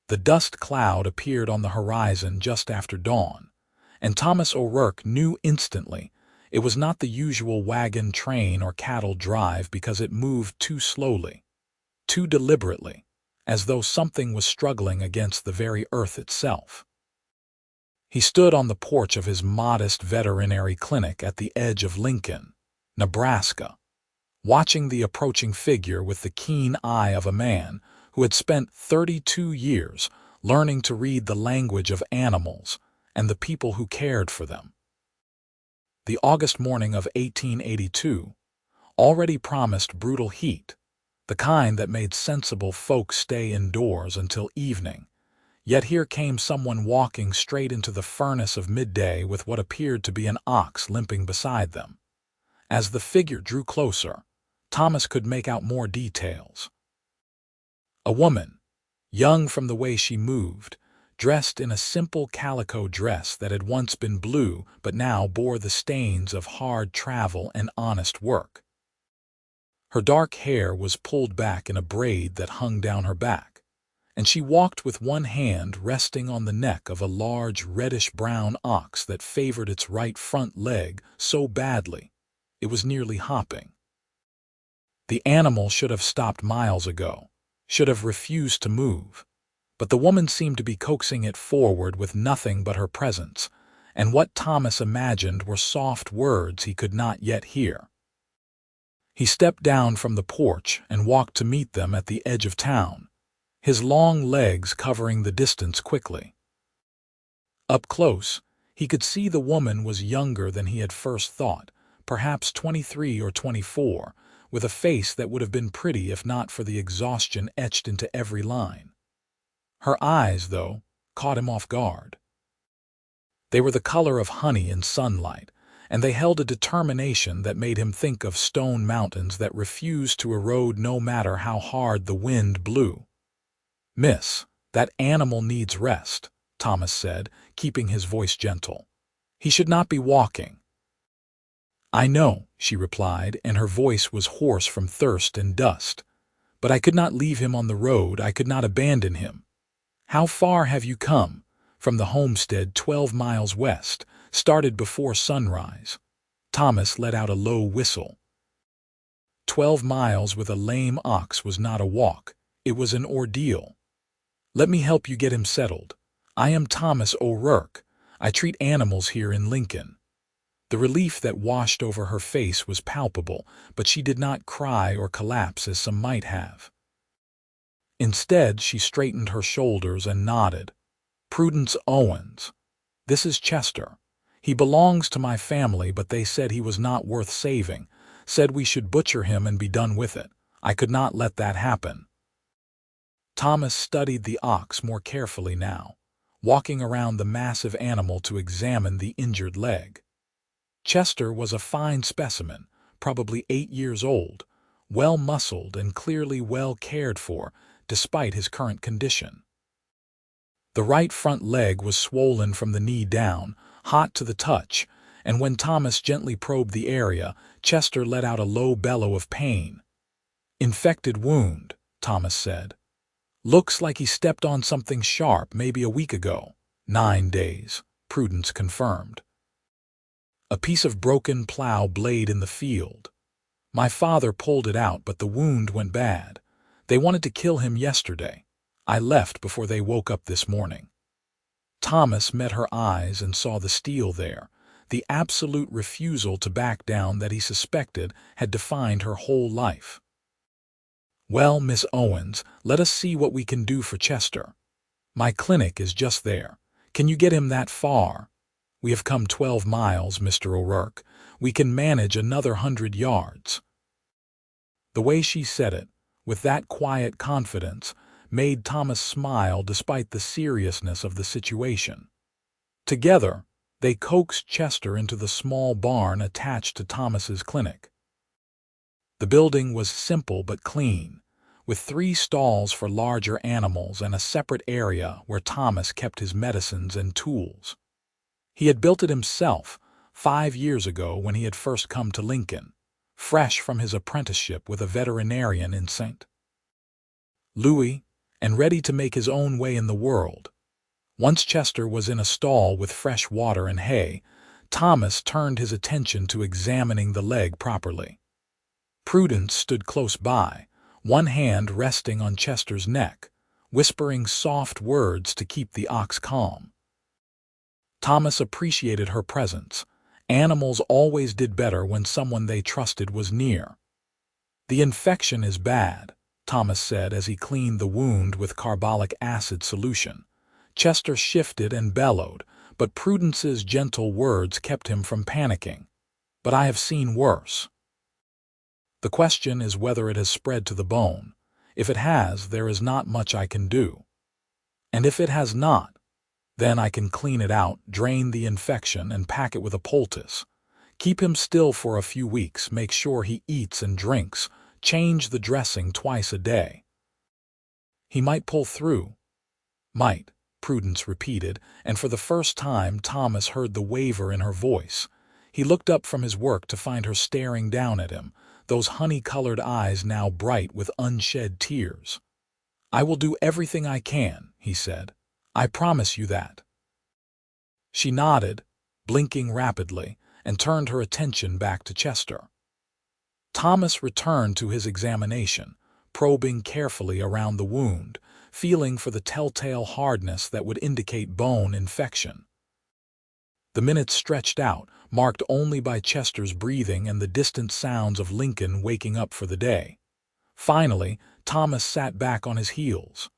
The dust cloud appeared on the horizon just after dawn, and Thomas O'Rourke knew instantly it was not the usual wagon, train, or cattle drive because it moved too slowly, too deliberately, as though something was struggling against the very earth itself. He stood on the porch of his modest veterinary clinic at the edge of Lincoln, Nebraska, watching the approaching figure with the keen eye of a man who had spent 32 years learning to read the language of animals and the people who cared for them. The August morning of 1882 already promised brutal heat, the kind that made sensible folk stay indoors until evening. Yet here came someone walking straight into the furnace of midday with what appeared to be an ox limping beside them. As the figure drew closer, Thomas could make out more details. A woman, young from the way she moved, dressed in a simple calico dress that had once been blue but now bore the stains of hard travel and honest work. Her dark hair was pulled back in a braid that hung down her back, and she walked with one hand resting on the neck of a large reddish-brown ox that favored its right front leg so badly it was nearly hopping. The animal should have stopped miles ago, should have refused to move, but the woman seemed to be coaxing it forward with nothing but her presence, and what Thomas imagined were soft words he could not yet hear. He stepped down from the porch and walked to meet them at the edge of town, his long legs covering the distance quickly. Up close, he could see the woman was younger than he had first thought, perhaps 23 or 24, with a face that would have been pretty if not for the exhaustion etched into every line. Her eyes, though, caught him off guard. They were the color of honey in sunlight, and they held a determination that made him think of stone mountains that refused to erode no matter how hard the wind blew. "Miss, that animal needs rest," Thomas said, keeping his voice gentle. "He should not be walking." "I know," she replied, and her voice was hoarse from thirst and dust. "But I could not leave him on the road, I could not abandon him." "How far have you come?" "From the homestead 12 miles west, started before sunrise." Thomas let out a low whistle. 12 miles with a lame ox was not a walk, it was an ordeal. "Let me help you get him settled. I am Thomas O'Rourke. I treat animals here in Lincoln." The relief that washed over her face was palpable, but she did not cry or collapse as some might have. Instead, she straightened her shoulders and nodded. "Prudence Owens. This is Chester. He belongs to my family, but they said he was not worth saving, said we should butcher him and be done with it. I could not let that happen." Thomas studied the ox more carefully now, walking around the massive animal to examine the injured leg. Chester was a fine specimen, probably 8 years old, well-muscled and clearly well cared for, despite his current condition. The right front leg was swollen from the knee down, hot to the touch, and when Thomas gently probed the area, Chester let out a low bellow of pain. "Infected wound," Thomas said. "Looks like he stepped on something sharp maybe a week ago." 9 days, Prudence confirmed. "A piece of broken plow blade in the field. My father pulled it out, but the wound went bad. They wanted to kill him yesterday. I left before they woke up this morning." Thomas met her eyes and saw the steel there, the absolute refusal to back down that he suspected had defined her whole life. "Well, Miss Owens, let us see what we can do for Chester. My clinic is just there. Can you get him that far?" "We have come 12 miles, Mr. O'Rourke. We can manage another 100 yards." The way she said it, with that quiet confidence, made Thomas smile despite the seriousness of the situation. Together, they coaxed Chester into the small barn attached to Thomas's clinic. The building was simple but clean, with 3 stalls for larger animals and a separate area where Thomas kept his medicines and tools. He had built it himself 5 years ago when he had first come to Lincoln, fresh from his apprenticeship with a veterinarian in St. Louis, and ready to make his own way in the world. Once Chester was in a stall with fresh water and hay, Thomas turned his attention to examining the leg properly. Prudence stood close by, one hand resting on Chester's neck, whispering soft words to keep the ox calm. Thomas appreciated her presence. Animals always did better when someone they trusted was near. "The infection is bad," Thomas said as he cleaned the wound with carbolic acid solution. Chester shifted and bellowed, but Prudence's gentle words kept him from panicking. "But I have seen worse. The question is whether it has spread to the bone. If it has, there is not much I can do. And if it has not, then I can clean it out, drain the infection, and pack it with a poultice. Keep him still for a few weeks, make sure he eats and drinks, change the dressing twice a day." "He might pull through." "Might," Prudence repeated, and for the first time Thomas heard the waver in her voice. He looked up from his work to find her staring down at him, those honey-colored eyes now bright with unshed tears. "I will do everything I can," he said. "I promise you that." She nodded, blinking rapidly, and turned her attention back to Chester. Thomas returned to his examination, probing carefully around the wound, feeling for the telltale hardness that would indicate bone infection. The minutes stretched out, marked only by Chester's breathing and the distant sounds of Lincoln waking up for the day. Finally, Thomas sat back on his heels.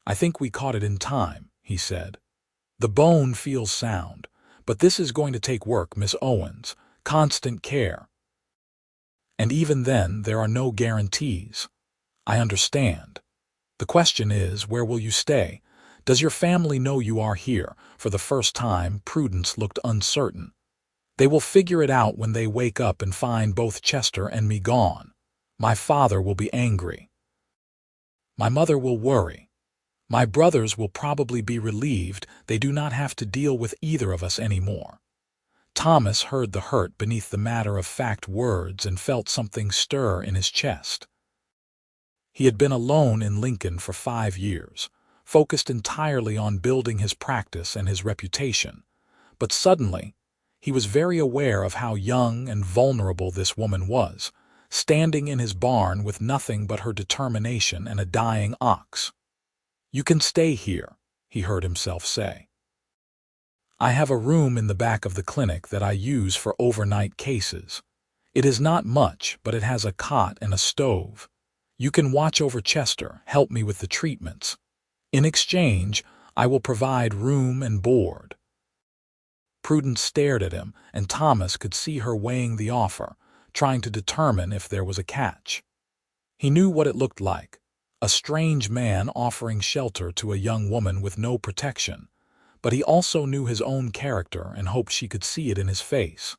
"I think we caught it in time," he said. "The bone feels sound, but this is going to take work, Miss Owens, constant care. And even then, there are no guarantees." "I understand. The question is, where will you stay? Does your family know you are here?" For the first time, Prudence looked uncertain. "They will figure it out when they wake up and find both Chester and me gone. My father will be angry. My mother will worry. My brothers will probably be relieved they do not have to deal with either of us anymore." Thomas heard the hurt beneath the matter-of-fact words and felt something stir in his chest. He had been alone in Lincoln for 5 years, focused entirely on building his practice and his reputation. But suddenly, he was very aware of how young and vulnerable this woman was, standing in his barn with nothing but her determination and a dying ox. "You can stay here," he heard himself say. "I have a room in the back of the clinic that I use for overnight cases. It is not much, but it has a cot and a stove. You can watch over Chester, help me with the treatments. In exchange, I will provide room and board." Prudence stared at him, and Thomas could see her weighing the offer, trying to determine if there was a catch. He knew what it looked like: a strange man offering shelter to a young woman with no protection, but he also knew his own character and hoped she could see it in his face.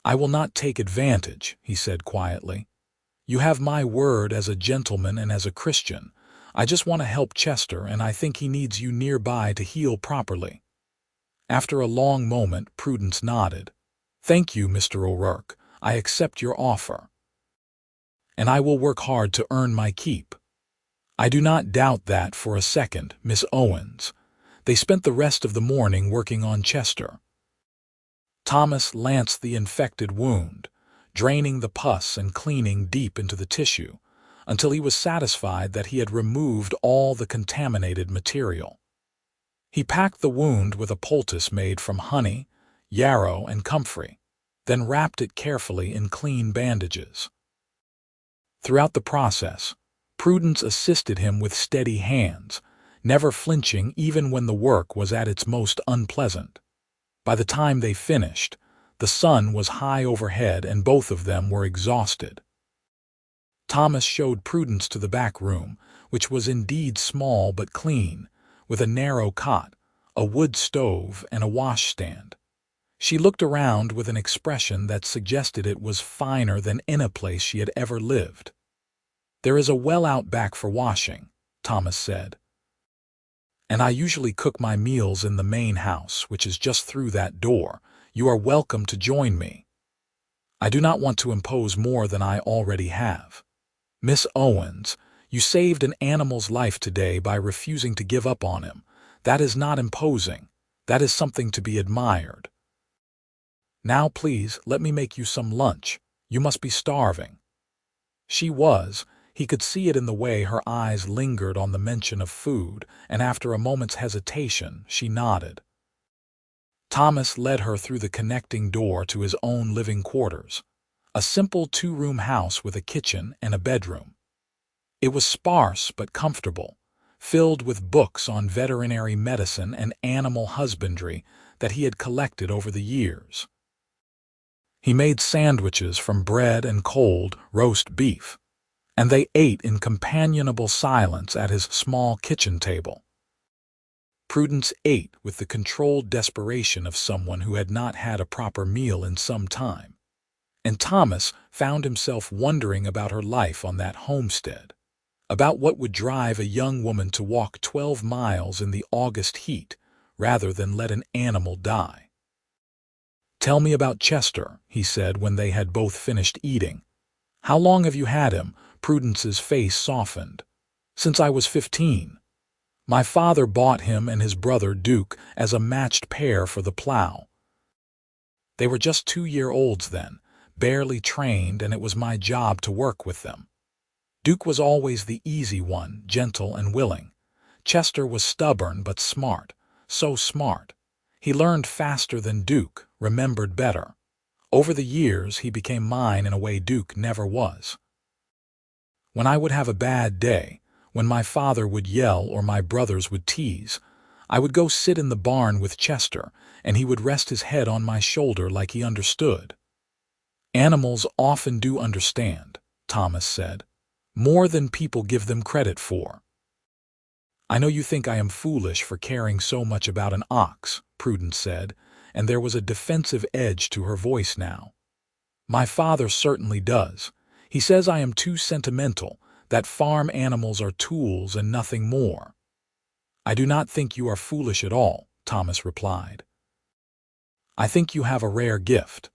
"I will not take advantage," he said quietly. "You have my word as a gentleman and as a Christian. I just want to help Chester, and I think he needs you nearby to heal properly." After a long moment, Prudence nodded. "Thank you, Mr. O'Rourke. I accept your offer. And I will work hard to earn my keep." "I do not doubt that for a second, Miss Owens." They spent the rest of the morning working on Chester. Thomas lanced the infected wound, draining the pus and cleaning deep into the tissue, until he was satisfied that he had removed all the contaminated material. He packed the wound with a poultice made from honey, yarrow, and comfrey, then wrapped it carefully in clean bandages. Throughout the process, Prudence assisted him with steady hands, never flinching even when the work was at its most unpleasant. By the time they finished, the sun was high overhead and both of them were exhausted. Thomas showed Prudence to the back room, which was indeed small but clean, with a narrow cot, a wood stove, and a washstand. She looked around with an expression that suggested it was finer than any place she had ever lived. "There is a well out back for washing," Thomas said. "And I usually cook my meals in the main house, which is just through that door. You are welcome to join me. I do not want to impose more than I already have. Miss Owens, You saved an animal's life today by refusing to give up on him. That is not imposing. That is something to be admired. Now please, let me make you some lunch. You must be starving. She was. He could see it in the way her eyes lingered on the mention of food, and after a moment's hesitation, she nodded. Thomas led her through the connecting door to his own living quarters, a simple two-room house with a kitchen and a bedroom. It was sparse but comfortable, filled with books on veterinary medicine and animal husbandry that he had collected over the years. He made sandwiches from bread and cold roast beef, and they ate in companionable silence at his small kitchen table. Prudence ate with the controlled desperation of someone who had not had a proper meal in some time, and Thomas found himself wondering about her life on that homestead, about what would drive a young woman to walk 12 miles in the August heat rather than let an animal die. "Tell me about Chester," he said when they had both finished eating. "How long have you had him?" Prudence's face softened. "Since I was 15. My father bought him and his brother Duke as a matched pair for the plow. They were just 2-year-olds then, barely trained, and it was my job to work with them. Duke was always the easy one, gentle and willing. Chester was stubborn but smart, so smart. He learned faster than Duke, remembered better. Over the years, he became mine in a way Duke never was. When I would have a bad day, when my father would yell or my brothers would tease, I would go sit in the barn with Chester, and he would rest his head on my shoulder like he understood." "Animals often do understand," Thomas said, "more than people give them credit for." "I know you think I am foolish for caring so much about an ox," Prudence said, and there was a defensive edge to her voice now. "My father certainly does. He says I am too sentimental, that farm animals are tools and nothing more." "I do not think you are foolish at all," Thomas replied. "I think you have a rare gift.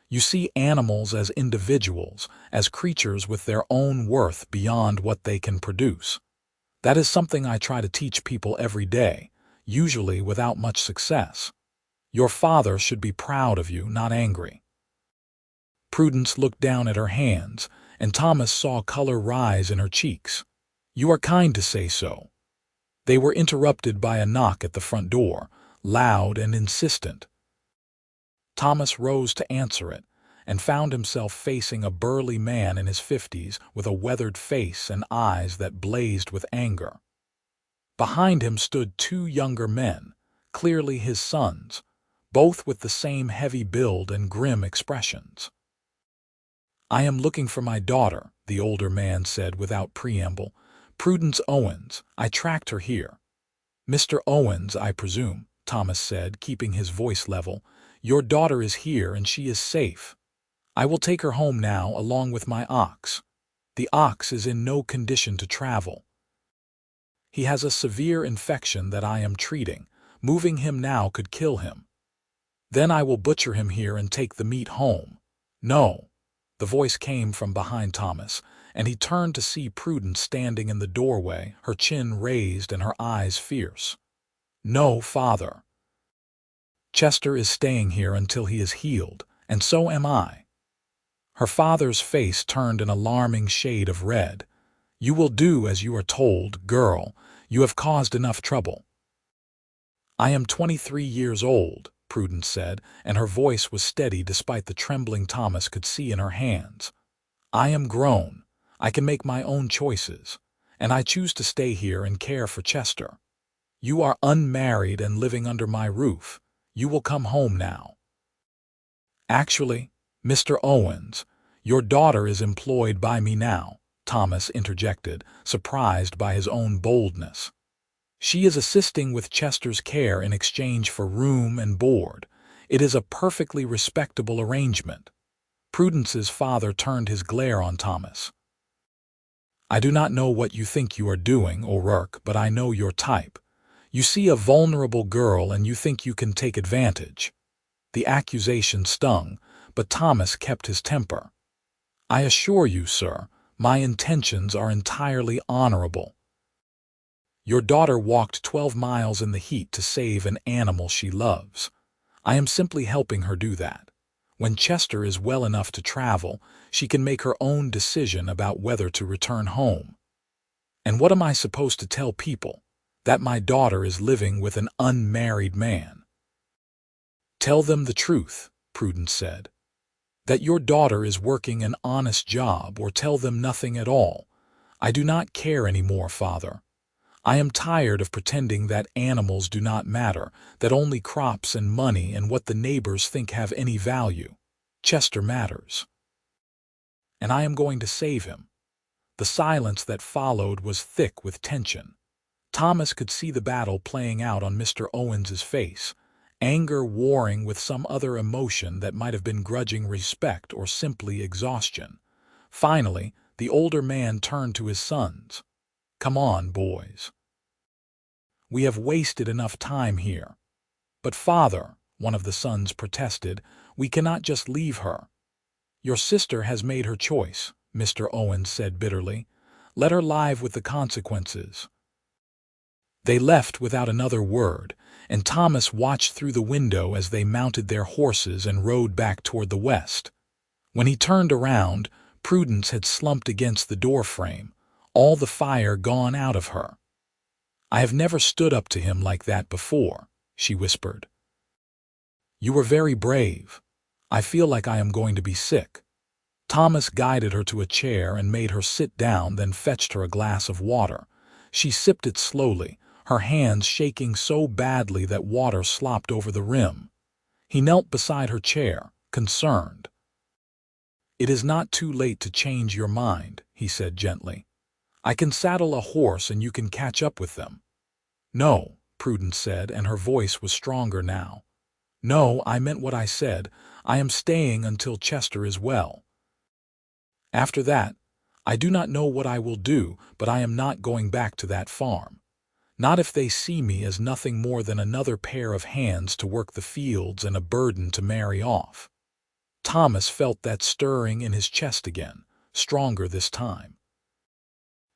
You see animals as individuals, as creatures with their own worth beyond what they can produce. That is something I try to teach people every day, usually without much success. Your father should be proud of you, not angry." Prudence looked down at her hands, and Thomas saw color rise in her cheeks. "You are kind to say so." They were interrupted by a knock at the front door, loud and insistent. Thomas rose to answer it, and found himself facing a burly man in his 50s with a weathered face and eyes that blazed with anger. Behind him stood 2 younger men, clearly his sons, both with the same heavy build and grim expressions. "I am looking for my daughter," the older man said without preamble. "Prudence Owens. I tracked her here." "Mr. Owens, I presume," Thomas said, keeping his voice level. "Your daughter is here and she is safe. I will take her home now along with my ox. The ox is in no condition to travel. He has a severe infection that I am treating. Moving him now could kill him. Then I will butcher him here and take the meat home." "No." The voice came from behind Thomas, and he turned to see Prudence standing in the doorway, her chin raised and her eyes fierce. "No, father. Chester is staying here until he is healed, and so am I." Her father's face turned an alarming shade of red. "You will do as you are told, girl. You have caused enough trouble." "I am 23 years old," Prudence said, and her voice was steady despite the trembling Thomas could see in her hands. "I am grown. I can make my own choices, and I choose to stay here and care for Chester. You are unmarried and living under my roof. You will come home now." "Actually, Mr. Owens, your daughter is employed by me now," Thomas interjected, surprised by his own boldness. "She is assisting with Chester's care in exchange for room and board. It is a perfectly respectable arrangement." Prudence's father turned his glare on Thomas. "I do not know what you think you are doing, O'Rourke, but I know your type. You see a vulnerable girl and you think you can take advantage." The accusation stung, but Thomas kept his temper. "I assure you, sir, My intentions are entirely honorable. Your daughter walked 12 miles in the heat to save an animal she loves. I am simply helping her do that. When Chester is well enough to travel, she can make her own decision about whether to return home. And what am I supposed to tell people? That my daughter is living with an unmarried man. Tell them the truth, Prudence said. That your daughter is working an honest job, or tell them nothing at all. I do not care anymore, Father. I am tired of pretending that animals do not matter, that only crops and money and what the neighbors think have any value. Chester matters. And I am going to save him. The silence that followed was thick with tension. Thomas could see the battle playing out on Mr. Owens's face, anger warring with some other emotion that might have been grudging respect or simply exhaustion. Finally, the older man turned to his sons. Come on, boys. We have wasted enough time here. But Father, one of the sons protested, we cannot just leave her. Your sister has made her choice, Mr. Owens said bitterly. Let her live with the consequences. They left without another word, and Thomas watched through the window as they mounted their horses and rode back toward the west. When he turned around, Prudence had slumped against the doorframe, all the fire gone out of her. I have never stood up to him like that before, she whispered. You were very brave. I feel like I am going to be sick. Thomas guided her to a chair and made her sit down, then fetched her a glass of water. She sipped it slowly, her hands shaking so badly that water slopped over the rim. He knelt beside her chair, concerned. It is not too late to change your mind, he said gently. I can saddle a horse and you can catch up with them. No, Prudence said, and her voice was stronger now. No, I meant what I said. I am staying until Chester is well. After that, I do not know what I will do, but I am not going back to that farm. Not if they see me as nothing more than another pair of hands to work the fields and a burden to marry off. Thomas felt that stirring in his chest again, stronger this time.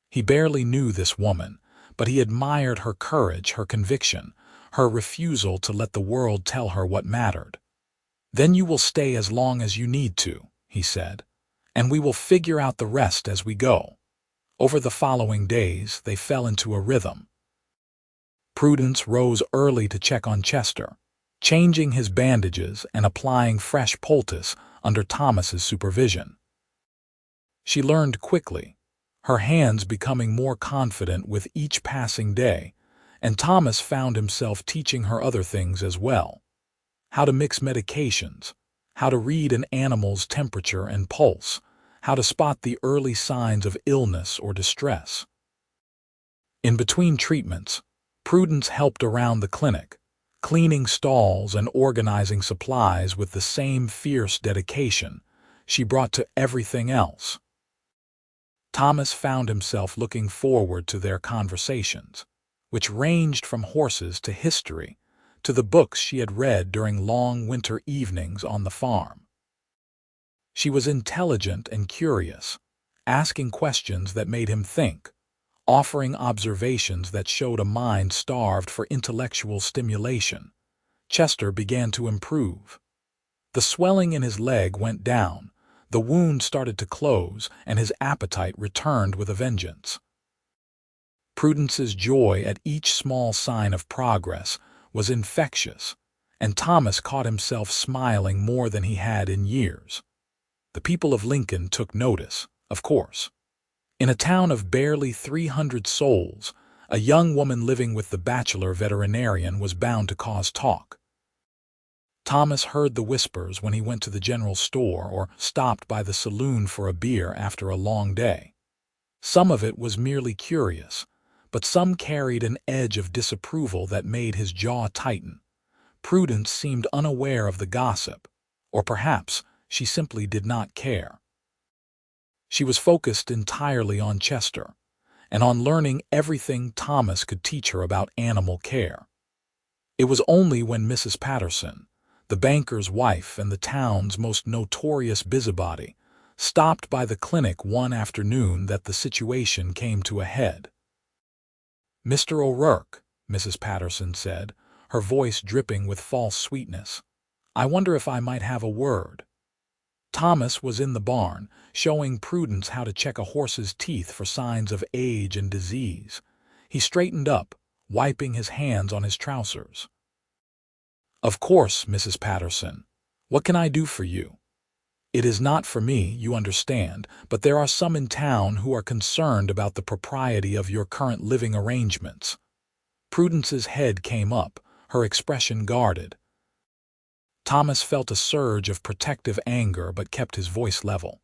He barely knew this woman, but he admired her courage, her conviction, her refusal to let the world tell her what mattered. Then you will stay as long as you need to, he said, and we will figure out the rest as we go. Over the following days, they fell into a rhythm. Prudence rose early to check on Chester, changing his bandages and applying fresh poultice under Thomas's supervision. She learned quickly, her hands becoming more confident with each passing day, and Thomas found himself teaching her other things as well. How to mix medications, how to read an animal's temperature and pulse, how to spot the early signs of illness or distress. In between treatments, Prudence helped around the clinic, cleaning stalls and organizing supplies with the same fierce dedication she brought to everything else. Thomas found himself looking forward to their conversations, which ranged from horses to history, to the books she had read during long winter evenings on the farm. She was intelligent and curious, asking questions that made him think, offering observations that showed a mind starved for intellectual stimulation. Chester began to improve. The swelling in his leg went down, the wound started to close, and his appetite returned with a vengeance. Prudence's joy at each small sign of progress was infectious, and Thomas caught himself smiling more than he had in years. The people of Lincoln took notice, of course. In a town of barely 300 souls, a young woman living with the bachelor veterinarian was bound to cause talk. Thomas heard the whispers when he went to the general store or stopped by the saloon for a beer after a long day. Some of it was merely curious, but some carried an edge of disapproval that made his jaw tighten. Prudence seemed unaware of the gossip, or perhaps she simply did not care. She was focused entirely on Chester, and on learning everything Thomas could teach her about animal care. It was only when Mrs. Patterson, the banker's wife and the town's most notorious busybody, stopped by the clinic one afternoon that the situation came to a head. "Mr. O'Rourke," Mrs. Patterson said, her voice dripping with false sweetness, "I wonder if I might have a word." Thomas was in the barn, showing Prudence how to check a horse's teeth for signs of age and disease. He straightened up, wiping his hands on his trousers. "Of course, Mrs. Patterson. What can I do for you? It is not for me, you understand, but there are some in town who are concerned about the propriety of your current living arrangements." Prudence's head came up, her expression guarded. Thomas felt a surge of protective anger but kept his voice level.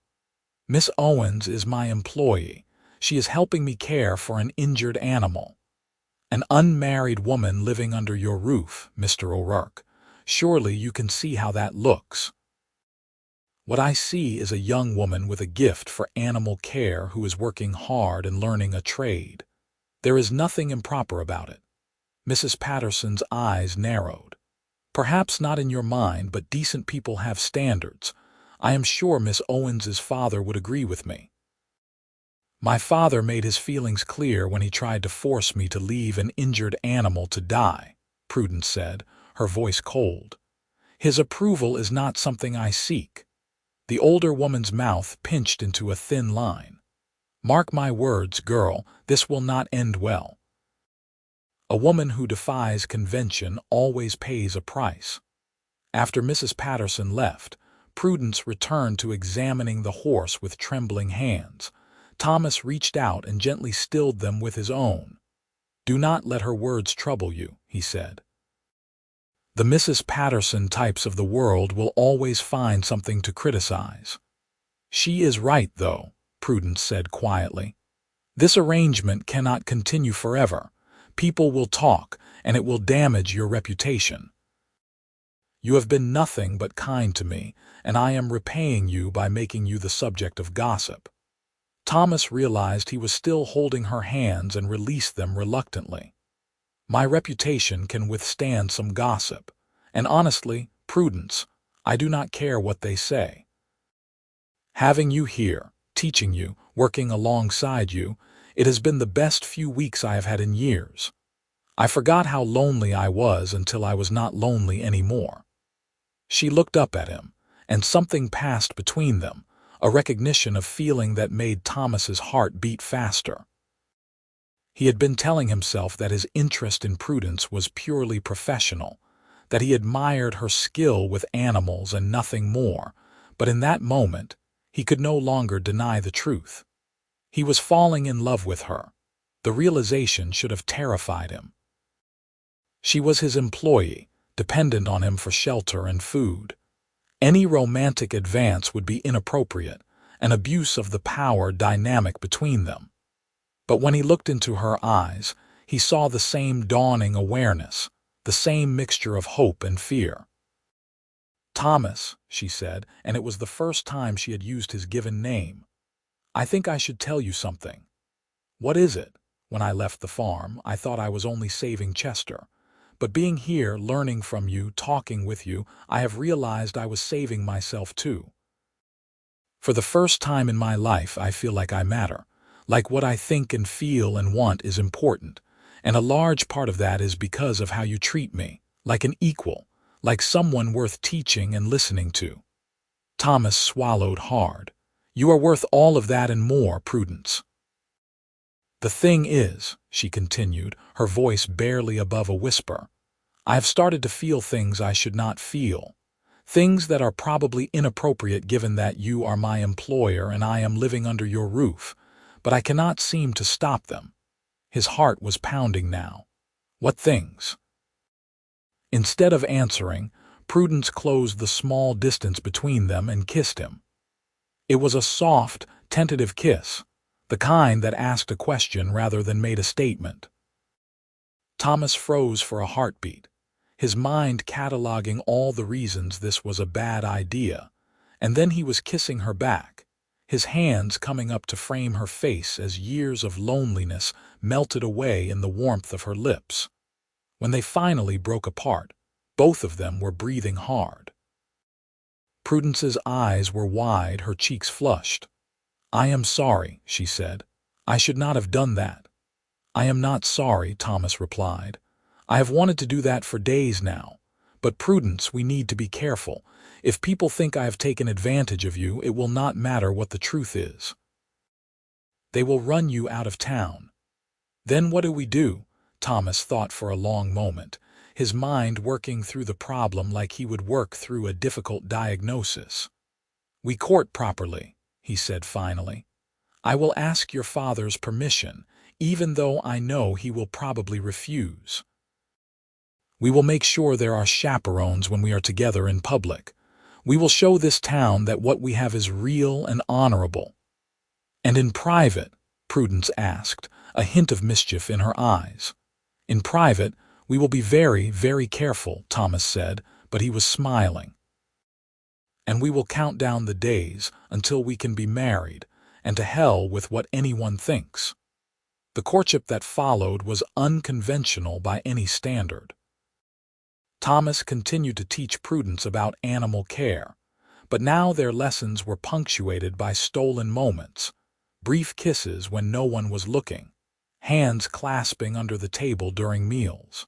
"Miss Owens is my employee. She is helping me care for an injured animal. An unmarried woman living under your roof, Mr. O'Rourke. Surely you can see how that looks." "What I see is a young woman with a gift for animal care who is working hard and learning a trade. There is nothing improper about it." Mrs. Patterson's eyes narrowed. "Perhaps not in your mind, but decent people have standards. I am sure Miss Owens's father would agree with me." "My father made his feelings clear when he tried to force me to leave an injured animal to die," Prudence said, her voice cold. "His approval is not something I seek." The older woman's mouth pinched into a thin line. "Mark my words, girl, this will not end well. A woman who defies convention always pays a price." After Mrs. Patterson left, Prudence returned to examining the horse with trembling hands. Thomas reached out and gently stilled them with his own. "Do not let her words trouble you," he said. "The Mrs. Patterson types of the world will always find something to criticize." "She is right, though," Prudence said quietly. "This arrangement cannot continue forever. People will talk, and it will damage your reputation. You have been nothing but kind to me, and I am repaying you by making you the subject of gossip." Thomas realized he was still holding her hands and released them reluctantly. "My reputation can withstand some gossip, and honestly, Prudence, I do not care what they say. Having you here, teaching you, working alongside you, it has been the best few weeks I have had in years. I forgot how lonely I was until I was not lonely anymore." She looked up at him, and something passed between them, a recognition of feeling that made Thomas's heart beat faster. He had been telling himself that his interest in Prudence was purely professional, that he admired her skill with animals and nothing more, but in that moment, he could no longer deny the truth. He was falling in love with her. The realization should have terrified him. She was his employee, dependent on him for shelter and food. Any romantic advance would be inappropriate, an abuse of the power dynamic between them. But when he looked into her eyes, he saw the same dawning awareness, the same mixture of hope and fear. "Thomas," she said, and it was the first time she had used his given name, "I think I should tell you something." "What is it?" "When I left the farm, I thought I was only saving Chester. But being here, learning from you, talking with you, I have realized I was saving myself too. For the first time in my life, I feel like I matter, like what I think and feel and want is important, and a large part of that is because of how you treat me, like an equal, like someone worth teaching and listening to." Thomas swallowed hard. "You are worth all of that and more, Prudence." "The thing is," she continued, her voice barely above a whisper, "I have started to feel things I should not feel. Things that are probably inappropriate given that you are my employer and I am living under your roof, but I cannot seem to stop them." His heart was pounding now. "What things?" Instead of answering, Prudence closed the small distance between them and kissed him. It was a soft, tentative kiss, the kind that asked a question rather than made a statement. Thomas froze for a heartbeat, his mind cataloging all the reasons this was a bad idea, and then he was kissing her back, his hands coming up to frame her face as years of loneliness melted away in the warmth of her lips. When they finally broke apart, both of them were breathing hard. Prudence's eyes were wide, her cheeks flushed. "I am sorry," she said. "I should not have done that." "I am not sorry," Thomas replied. "I have wanted to do that for days now. But Prudence, we need to be careful. If people think I have taken advantage of you, it will not matter what the truth is. They will run you out of town." "Then what do we do?" Thomas thought for a long moment, his mind working through the problem like he would work through a difficult diagnosis. "We court properly," he said finally. "I will ask your father's permission, even though I know he will probably refuse. We will make sure there are chaperones when we are together in public. We will show this town that what we have is real and honorable." "And in private?" Prudence asked, a hint of mischief in her eyes. "In private, we will be very, very careful," Thomas said, but he was smiling. "And we will count down the days until we can be married, and to hell with what anyone thinks." The courtship that followed was unconventional by any standard. Thomas continued to teach Prudence about animal care, but now their lessons were punctuated by stolen moments, brief kisses when no one was looking, hands clasping under the table during meals.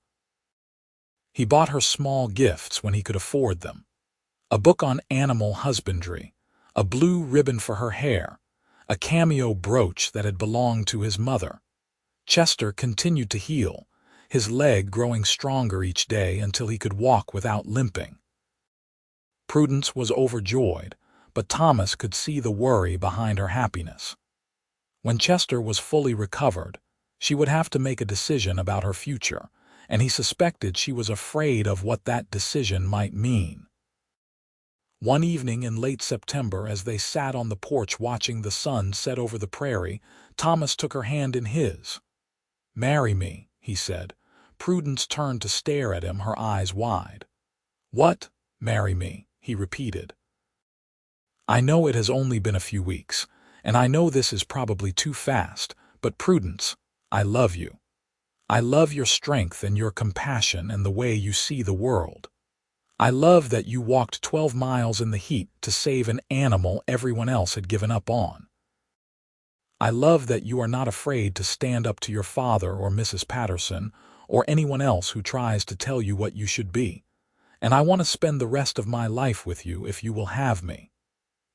He bought her small gifts when he could afford them: a book on animal husbandry, a blue ribbon for her hair, a cameo brooch that had belonged to his mother. Chester continued to heal, his leg growing stronger each day until he could walk without limping. Prudence was overjoyed, but Thomas could see the worry behind her happiness. When Chester was fully recovered, she would have to make a decision about her future, and he suspected she was afraid of what that decision might mean. One evening in late September, as they sat on the porch watching the sun set over the prairie, Thomas took her hand in his. "Marry me," he said. Prudence turned to stare at him, her eyes wide. "What? Marry me?" he repeated. "I know it has only been a few weeks, and I know this is probably too fast, but Prudence, I love you. I love your strength and your compassion and the way you see the world. I love that you walked 12 miles in the heat to save an animal everyone else had given up on. I love that you are not afraid to stand up to your father or Mrs. Patterson or anyone else who tries to tell you what you should be. And I want to spend the rest of my life with you if you will have me."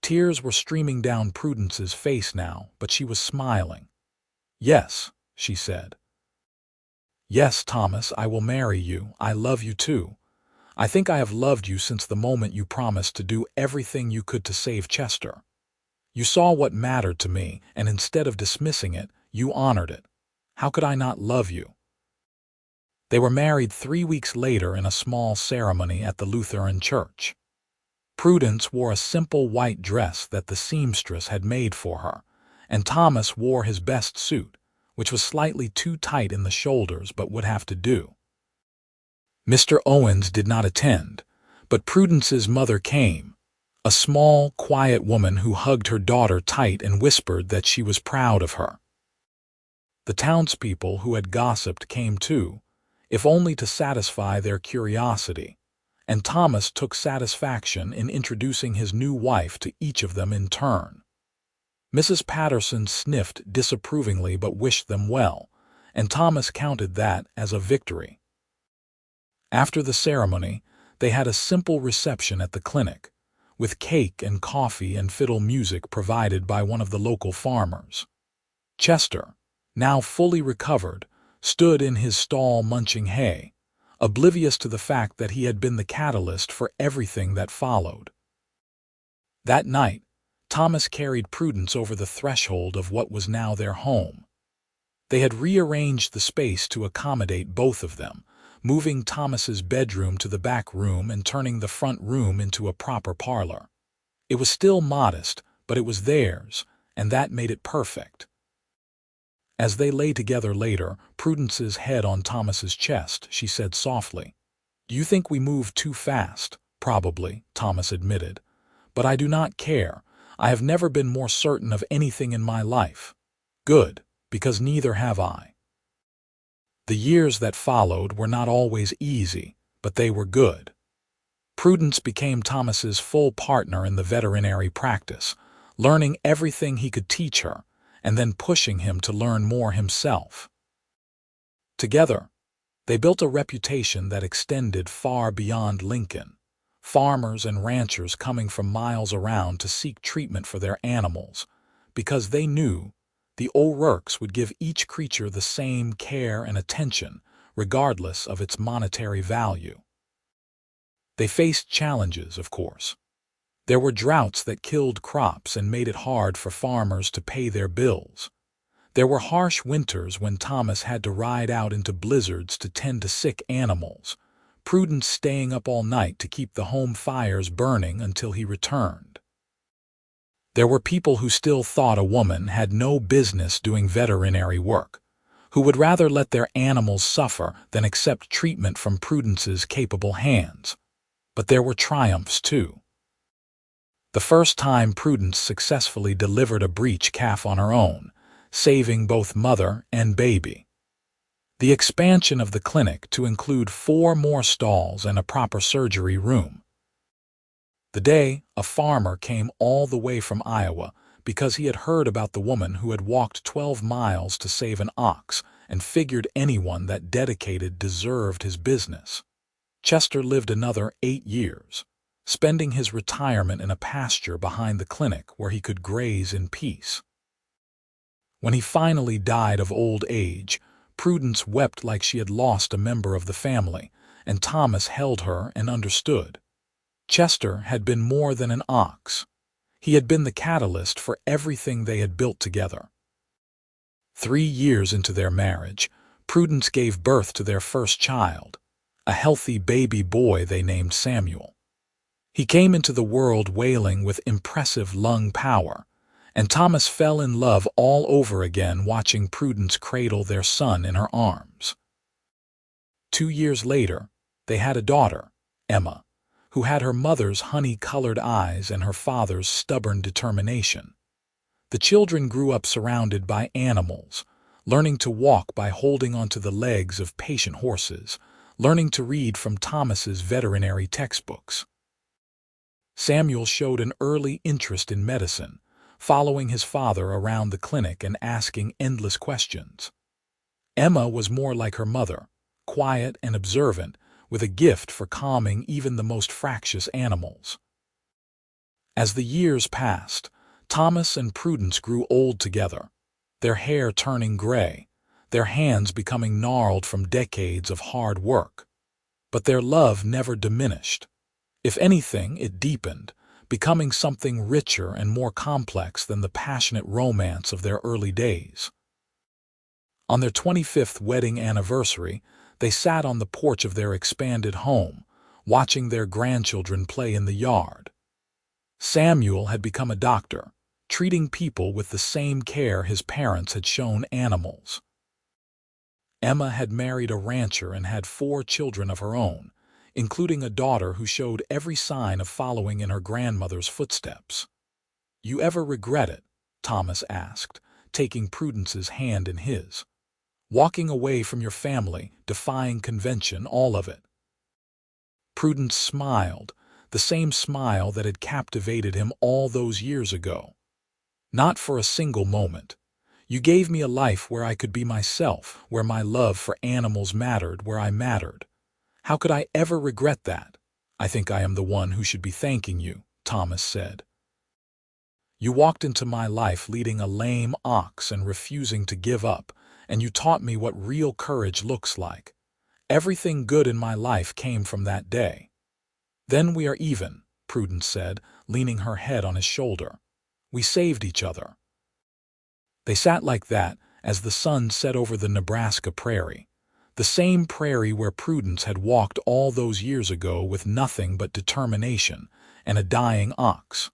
Tears were streaming down Prudence's face now, but she was smiling. "Yes," she said. "Yes, Thomas, I will marry you. I love you too. I think I have loved you since the moment you promised to do everything you could to save Chester. You saw what mattered to me, and instead of dismissing it, you honored it. How could I not love you?" They were married 3 weeks later in a small ceremony at the Lutheran church. Prudence wore a simple white dress that the seamstress had made for her, and Thomas wore his best suit, which was slightly too tight in the shoulders but would have to do. Mr. Owens did not attend, but Prudence's mother came, a small, quiet woman who hugged her daughter tight and whispered that she was proud of her. The townspeople who had gossiped came too, if only to satisfy their curiosity, and Thomas took satisfaction in introducing his new wife to each of them in turn. Mrs. Patterson sniffed disapprovingly but wished them well, and Thomas counted that as a victory. After the ceremony, they had a simple reception at the clinic, with cake and coffee and fiddle music provided by one of the local farmers. Chester, now fully recovered, stood in his stall munching hay, oblivious to the fact that he had been the catalyst for everything that followed. That night, Thomas carried Prudence over the threshold of what was now their home. They had rearranged the space to accommodate both of them, moving Thomas's bedroom to the back room and turning the front room into a proper parlor. It was still modest, but it was theirs, and that made it perfect. As they lay together later, Prudence's head on Thomas's chest, she said softly, "Do you think we moved too fast?" "Probably," Thomas admitted. "But I do not care. I have never been more certain of anything in my life." "Good, because neither have I." The years that followed were not always easy, but they were good. Prudence became Thomas's full partner in the veterinary practice, learning everything he could teach her, and then pushing him to learn more himself. Together, they built a reputation that extended far beyond Lincoln, farmers and ranchers coming from miles around to seek treatment for their animals, because they knew the O'Rourkes would give each creature the same care and attention, regardless of its monetary value. They faced challenges, of course. There were droughts that killed crops and made it hard for farmers to pay their bills. There were harsh winters when Thomas had to ride out into blizzards to tend to sick animals, Prudence staying up all night to keep the home fires burning until he returned. There were people who still thought a woman had no business doing veterinary work, who would rather let their animals suffer than accept treatment from Prudence's capable hands. But there were triumphs, too. The first time Prudence successfully delivered a breech calf on her own, saving both mother and baby. The expansion of the clinic to include 4 more stalls and a proper surgery room. The day a farmer came all the way from Iowa because he had heard about the woman who had walked 12 miles to save an ox and figured anyone that dedicated deserved his business. Chester lived another 8 years, spending his retirement in a pasture behind the clinic where he could graze in peace. When he finally died of old age, Prudence wept like she had lost a member of the family, and Thomas held her and understood. Chester had been more than an ox. He had been the catalyst for everything they had built together. 3 years into their marriage, Prudence gave birth to their first child, a healthy baby boy they named Samuel. He came into the world wailing with impressive lung power, and Thomas fell in love all over again watching Prudence cradle their son in her arms. 2 years later, they had a daughter, Emma, who had her mother's honey-colored eyes and her father's stubborn determination. The children grew up surrounded by animals, learning to walk by holding onto the legs of patient horses, learning to read from Thomas's veterinary textbooks. Samuel showed an early interest in medicine, following his father around the clinic and asking endless questions. Emma was more like her mother, quiet and observant, with a gift for calming even the most fractious animals. As the years passed, Thomas and Prudence grew old together, their hair turning gray, their hands becoming gnarled from decades of hard work. But their love never diminished. If anything, it deepened, becoming something richer and more complex than the passionate romance of their early days. On their 25th wedding anniversary, they sat on the porch of their expanded home, watching their grandchildren play in the yard. Samuel had become a doctor, treating people with the same care his parents had shown animals. Emma had married a rancher and had 4 children of her own, including a daughter who showed every sign of following in her grandmother's footsteps. "You ever regret it?" Thomas asked, taking Prudence's hand in his. "Walking away from your family, defying convention, all of it?" Prudence smiled, the same smile that had captivated him all those years ago. "Not for a single moment. You gave me a life where I could be myself, where my love for animals mattered, where I mattered. How could I ever regret that? I think I am the one who should be thanking you," Thomas said. "You walked into my life leading a lame ox and refusing to give up, and you taught me what real courage looks like. Everything good in my life came from that day." "Then we are even," Prudence said, leaning her head on his shoulder. "We saved each other." They sat like that as the sun set over the Nebraska prairie, the same prairie where Prudence had walked all those years ago with nothing but determination and a dying ox.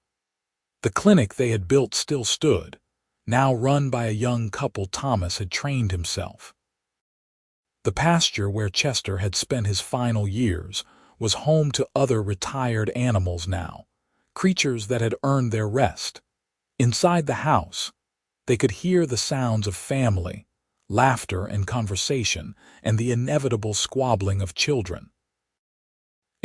The clinic they had built still stood, now run by a young couple Thomas had trained himself. The pasture where Chester had spent his final years was home to other retired animals now, creatures that had earned their rest. Inside the house, they could hear the sounds of family, laughter and conversation, and the inevitable squabbling of children.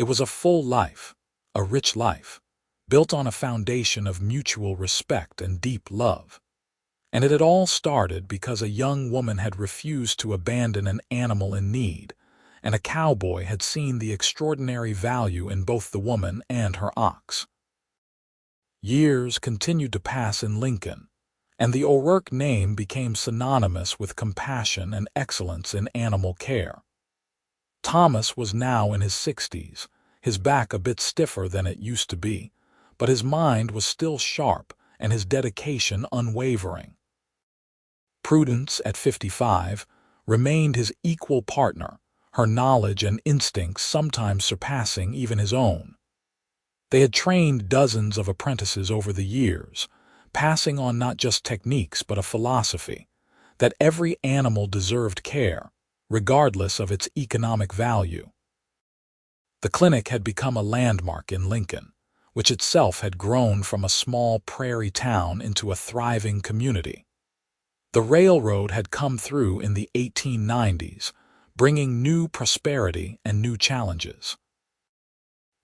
It was a full life, a rich life, built on a foundation of mutual respect and deep love. And it had all started because a young woman had refused to abandon an animal in need, and a cowboy had seen the extraordinary value in both the woman and her ox. Years continued to pass in Lincoln, and the O'Rourke name became synonymous with compassion and excellence in animal care. Thomas was now in his 60s, his back a bit stiffer than it used to be, but his mind was still sharp and his dedication unwavering. Prudence, at 55, remained his equal partner, her knowledge and instincts sometimes surpassing even his own. They had trained dozens of apprentices over the years, passing on not just techniques but a philosophy that every animal deserved care, regardless of its economic value. The clinic had become a landmark in Lincoln, which itself had grown from a small prairie town into a thriving community. The railroad had come through in the 1890s, bringing new prosperity and new challenges.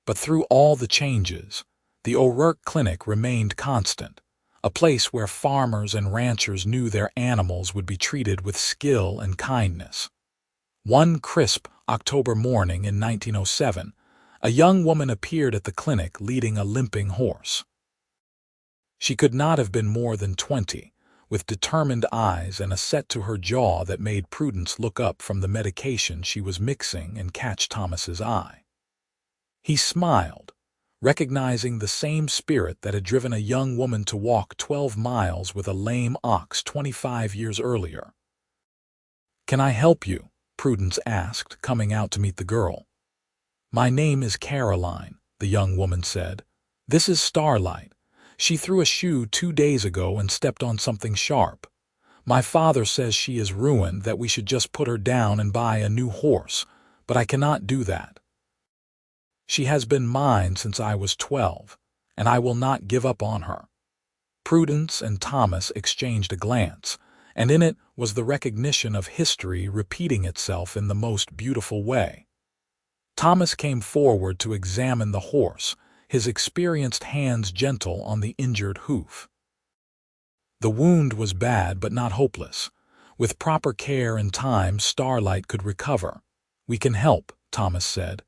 But through all the changes, the O'Rourke Clinic remained constant, a place where farmers and ranchers knew their animals would be treated with skill and kindness. One crisp October morning in 1907, a young woman appeared at the clinic leading a limping horse. She could not have been more than 20, with determined eyes and a set to her jaw that made Prudence look up from the medication she was mixing and catch Thomas's eye. He smiled, recognizing the same spirit that had driven a young woman to walk 12 miles with a lame ox 25 years earlier. "Can I help you?" Prudence asked, coming out to meet the girl. "My name is Caroline," the young woman said. "This is Starlight. She threw a shoe 2 days ago and stepped on something sharp. My father says she is ruined, that we should just put her down and buy a new horse, but I cannot do that. She has been mine since I was 12, and I will not give up on her." Prudence and Thomas exchanged a glance, and in it was the recognition of history repeating itself in the most beautiful way. Thomas came forward to examine the horse, his experienced hands gentle on the injured hoof. The wound was bad but not hopeless. With proper care and time, Starlight could recover. "We can help," Thomas said.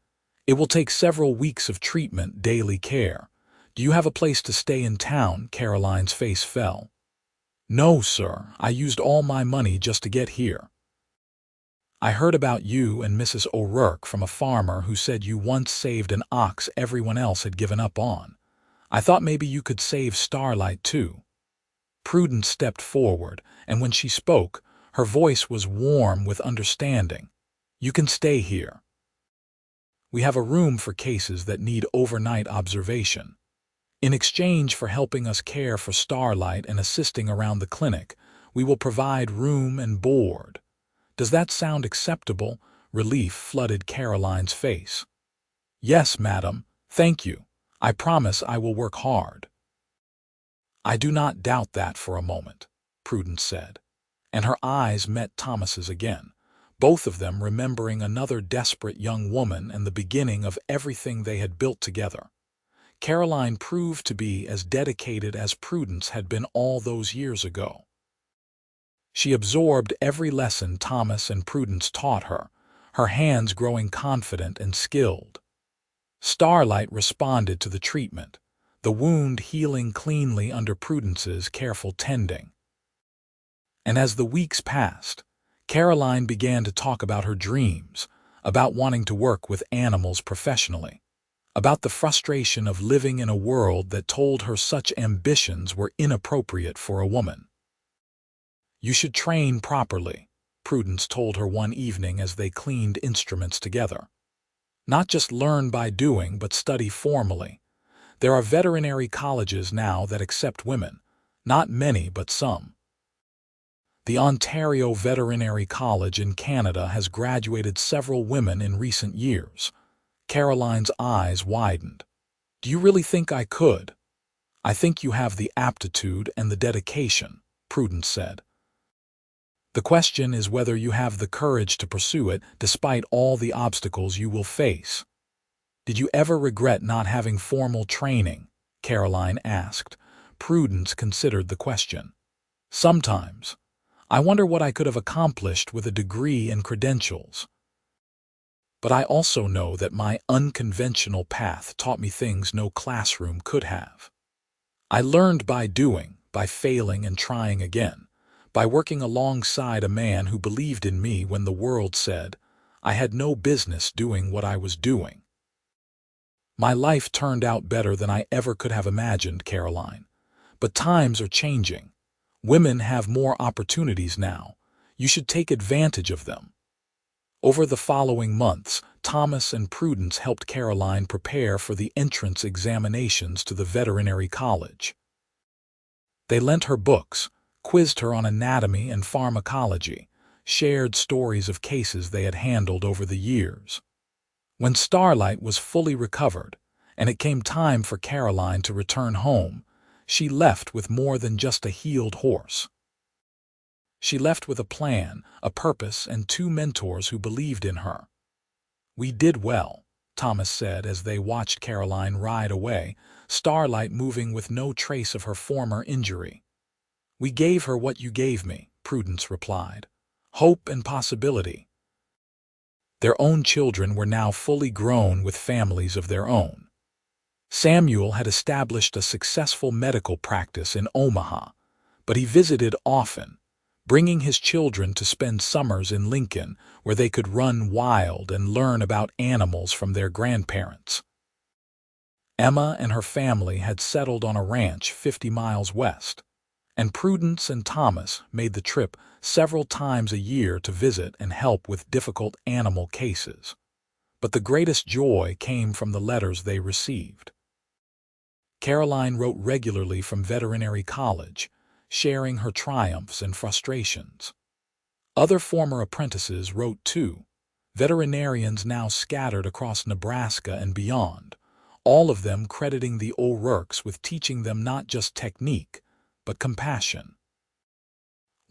"It will take several weeks of treatment, daily care. Do you have a place to stay in town?" Caroline's face fell. "No, sir. I used all my money just to get here. I heard about you and Mrs. O'Rourke from a farmer who said you once saved an ox everyone else had given up on. I thought maybe you could save Starlight too." Prudence stepped forward, and when she spoke, her voice was warm with understanding. "You can stay here. We have a room for cases that need overnight observation. In exchange for helping us care for Starlight and assisting around the clinic, we will provide room and board. Does that sound acceptable?" Relief flooded Caroline's face. "Yes, madam. Thank you. I promise I will work hard." "I do not doubt that for a moment," Prudence said, and her eyes met Thomas's again, both of them remembering another desperate young woman and the beginning of everything they had built together. Caroline proved to be as dedicated as Prudence had been all those years ago. She absorbed every lesson Thomas and Prudence taught her, her hands growing confident and skilled. Starlight responded to the treatment, the wound healing cleanly under Prudence's careful tending. And as the weeks passed, Caroline began to talk about her dreams, about wanting to work with animals professionally, about the frustration of living in a world that told her such ambitions were inappropriate for a woman. "You should train properly," Prudence told her one evening as they cleaned instruments together. "Not just learn by doing, but study formally. There are veterinary colleges now that accept women, not many but some. The Ontario Veterinary College in Canada has graduated several women in recent years." Caroline's eyes widened. "Do you really think I could?" "I think you have the aptitude and the dedication," Prudence said. "The question is whether you have the courage to pursue it despite all the obstacles you will face. Did you ever regret not having formal training? Caroline asked. Prudence considered the question. Sometimes. I wonder what I could have accomplished with a degree and credentials. But I also know that my unconventional path taught me things no classroom could have. I learned by doing, by failing and trying again, by working alongside a man who believed in me when the world said I had no business doing what I was doing. My life turned out better than I ever could have imagined, Caroline. But times are changing. Women have more opportunities now. You should take advantage of them. Over the following months, Thomas and Prudence helped Caroline prepare for the entrance examinations to the veterinary college. They lent her books, quizzed her on anatomy and pharmacology, shared stories of cases they had handled over the years. When Starlight was fully recovered, and it came time for Caroline to return home, she left with more than just a healed horse. She left with a plan, a purpose, and 2 mentors who believed in her. We did well, Thomas said as they watched Caroline ride away, Starlight moving with no trace of her former injury. We gave her what you gave me, Prudence replied. Hope and possibility. Their own children were now fully grown with families of their own. Samuel had established a successful medical practice in Omaha, but he visited often, bringing his children to spend summers in Lincoln, where they could run wild and learn about animals from their grandparents. Emma and her family had settled on a ranch 50 miles west, and Prudence and Thomas made the trip several times a year to visit and help with difficult animal cases. But the greatest joy came from the letters they received. Caroline wrote regularly from veterinary college, sharing her triumphs and frustrations. Other former apprentices wrote too, veterinarians now scattered across Nebraska and beyond, all of them crediting the O'Rourkes with teaching them not just technique, but compassion.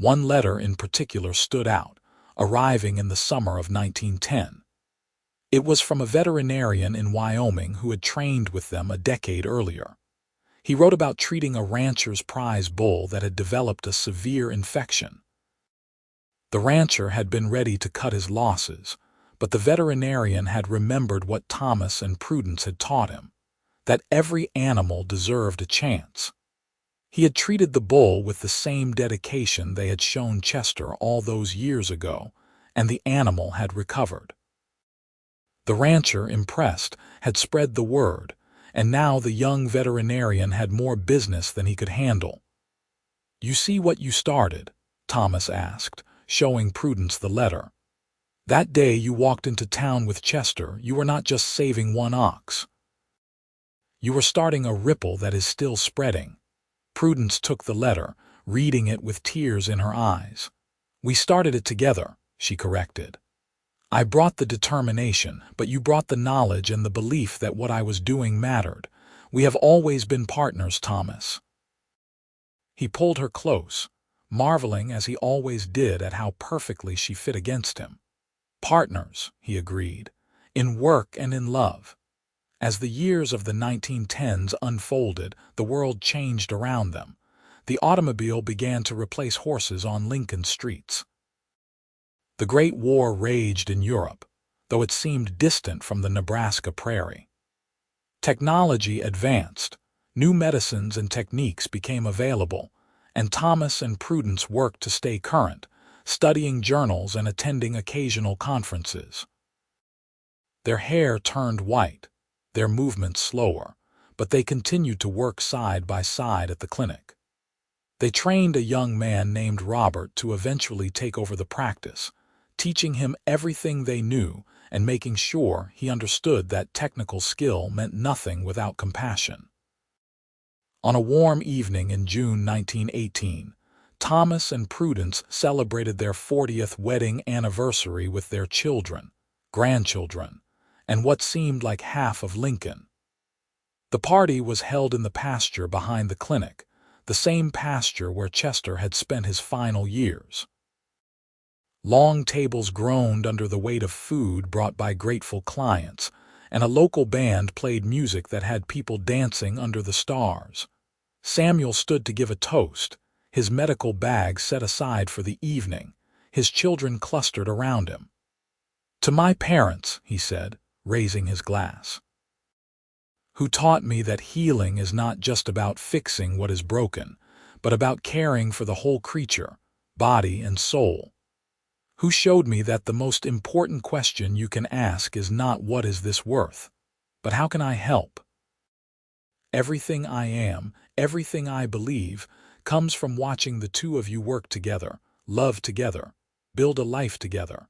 One letter in particular stood out, arriving in the summer of 1910. It was from a veterinarian in Wyoming who had trained with them a decade earlier. He wrote about treating a rancher's prize bull that had developed a severe infection. The rancher had been ready to cut his losses, but the veterinarian had remembered what Thomas and Prudence had taught him, that every animal deserved a chance. He had treated the bull with the same dedication they had shown Chester all those years ago, and the animal had recovered. The rancher, impressed, had spread the word, and now the young veterinarian had more business than he could handle. "You see what you started?" Thomas asked, showing Prudence the letter. "That day you walked into town with Chester, you were not just saving one ox. You were starting a ripple that is still spreading." Prudence took the letter, reading it with tears in her eyes. "We started it together," she corrected. "I brought the determination, but you brought the knowledge and the belief that what I was doing mattered. We have always been partners, Thomas." He pulled her close, marveling as he always did at how perfectly she fit against him. "Partners," he agreed, "in work and in love." As the years of the 1910s unfolded, the world changed around them. The automobile began to replace horses on Lincoln streets. The Great War raged in Europe, though it seemed distant from the Nebraska prairie. Technology advanced, new medicines and techniques became available, and Thomas and Prudence worked to stay current, studying journals and attending occasional conferences. Their hair turned white, their movements slower, but they continued to work side by side at the clinic. They trained a young man named Robert to eventually take over the practice, teaching him everything they knew and making sure he understood that technical skill meant nothing without compassion. On a warm evening in June 1918, Thomas and Prudence celebrated their 40th wedding anniversary with their children, grandchildren, and what seemed like half of Lincoln. The party was held in the pasture behind the clinic, the same pasture where Chester had spent his final years. Long tables groaned under the weight of food brought by grateful clients, and a local band played music that had people dancing under the stars. Samuel stood to give a toast, his medical bag set aside for the evening, his children clustered around him. "To my parents," he said, raising his glass, "who taught me that healing is not just about fixing what is broken, but about caring for the whole creature, body and soul. Who showed me that the most important question you can ask is not what is this worth, but how can I help? Everything I am, everything I believe, comes from watching the two of you work together, love together, build a life together."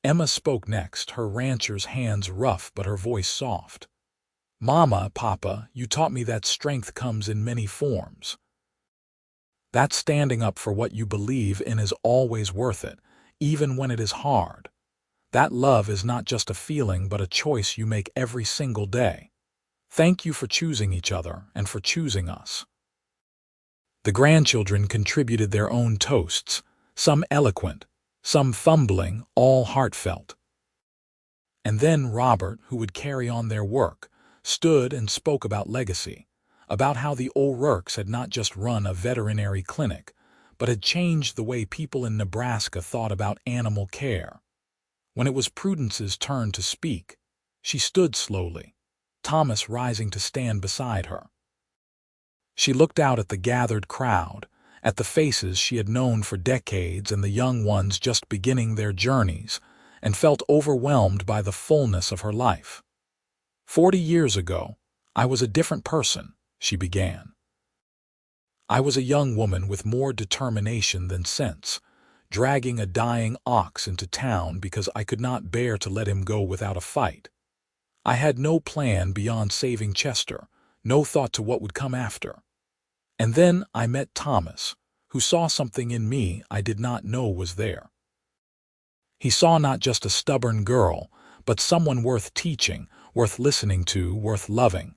Emma spoke next, her rancher's hands rough but her voice soft. "Mama, Papa, you taught me that strength comes in many forms. That standing up for what you believe in is always worth it, even when it is hard. That love is not just a feeling but a choice you make every single day. Thank you for choosing each other and for choosing us." The grandchildren contributed their own toasts, some eloquent, some fumbling, all heartfelt. And then Robert, who would carry on their work, stood and spoke about legacy, about how the O'Rourkes had not just run a veterinary clinic, but had changed the way people in Nebraska thought about animal care. When it was Prudence's turn to speak, she stood slowly, Thomas rising to stand beside her. She looked out at the gathered crowd, at the faces she had known for decades and the young ones just beginning their journeys, and felt overwhelmed by the fullness of her life. 40 years ago, I was a different person, she began. I was a young woman with more determination than sense, dragging a dying ox into town because I could not bear to let him go without a fight. I had no plan beyond saving Chester, no thought to what would come after. And then I met Thomas, who saw something in me I did not know was there. He saw not just a stubborn girl, but someone worth teaching, worth listening to, worth loving.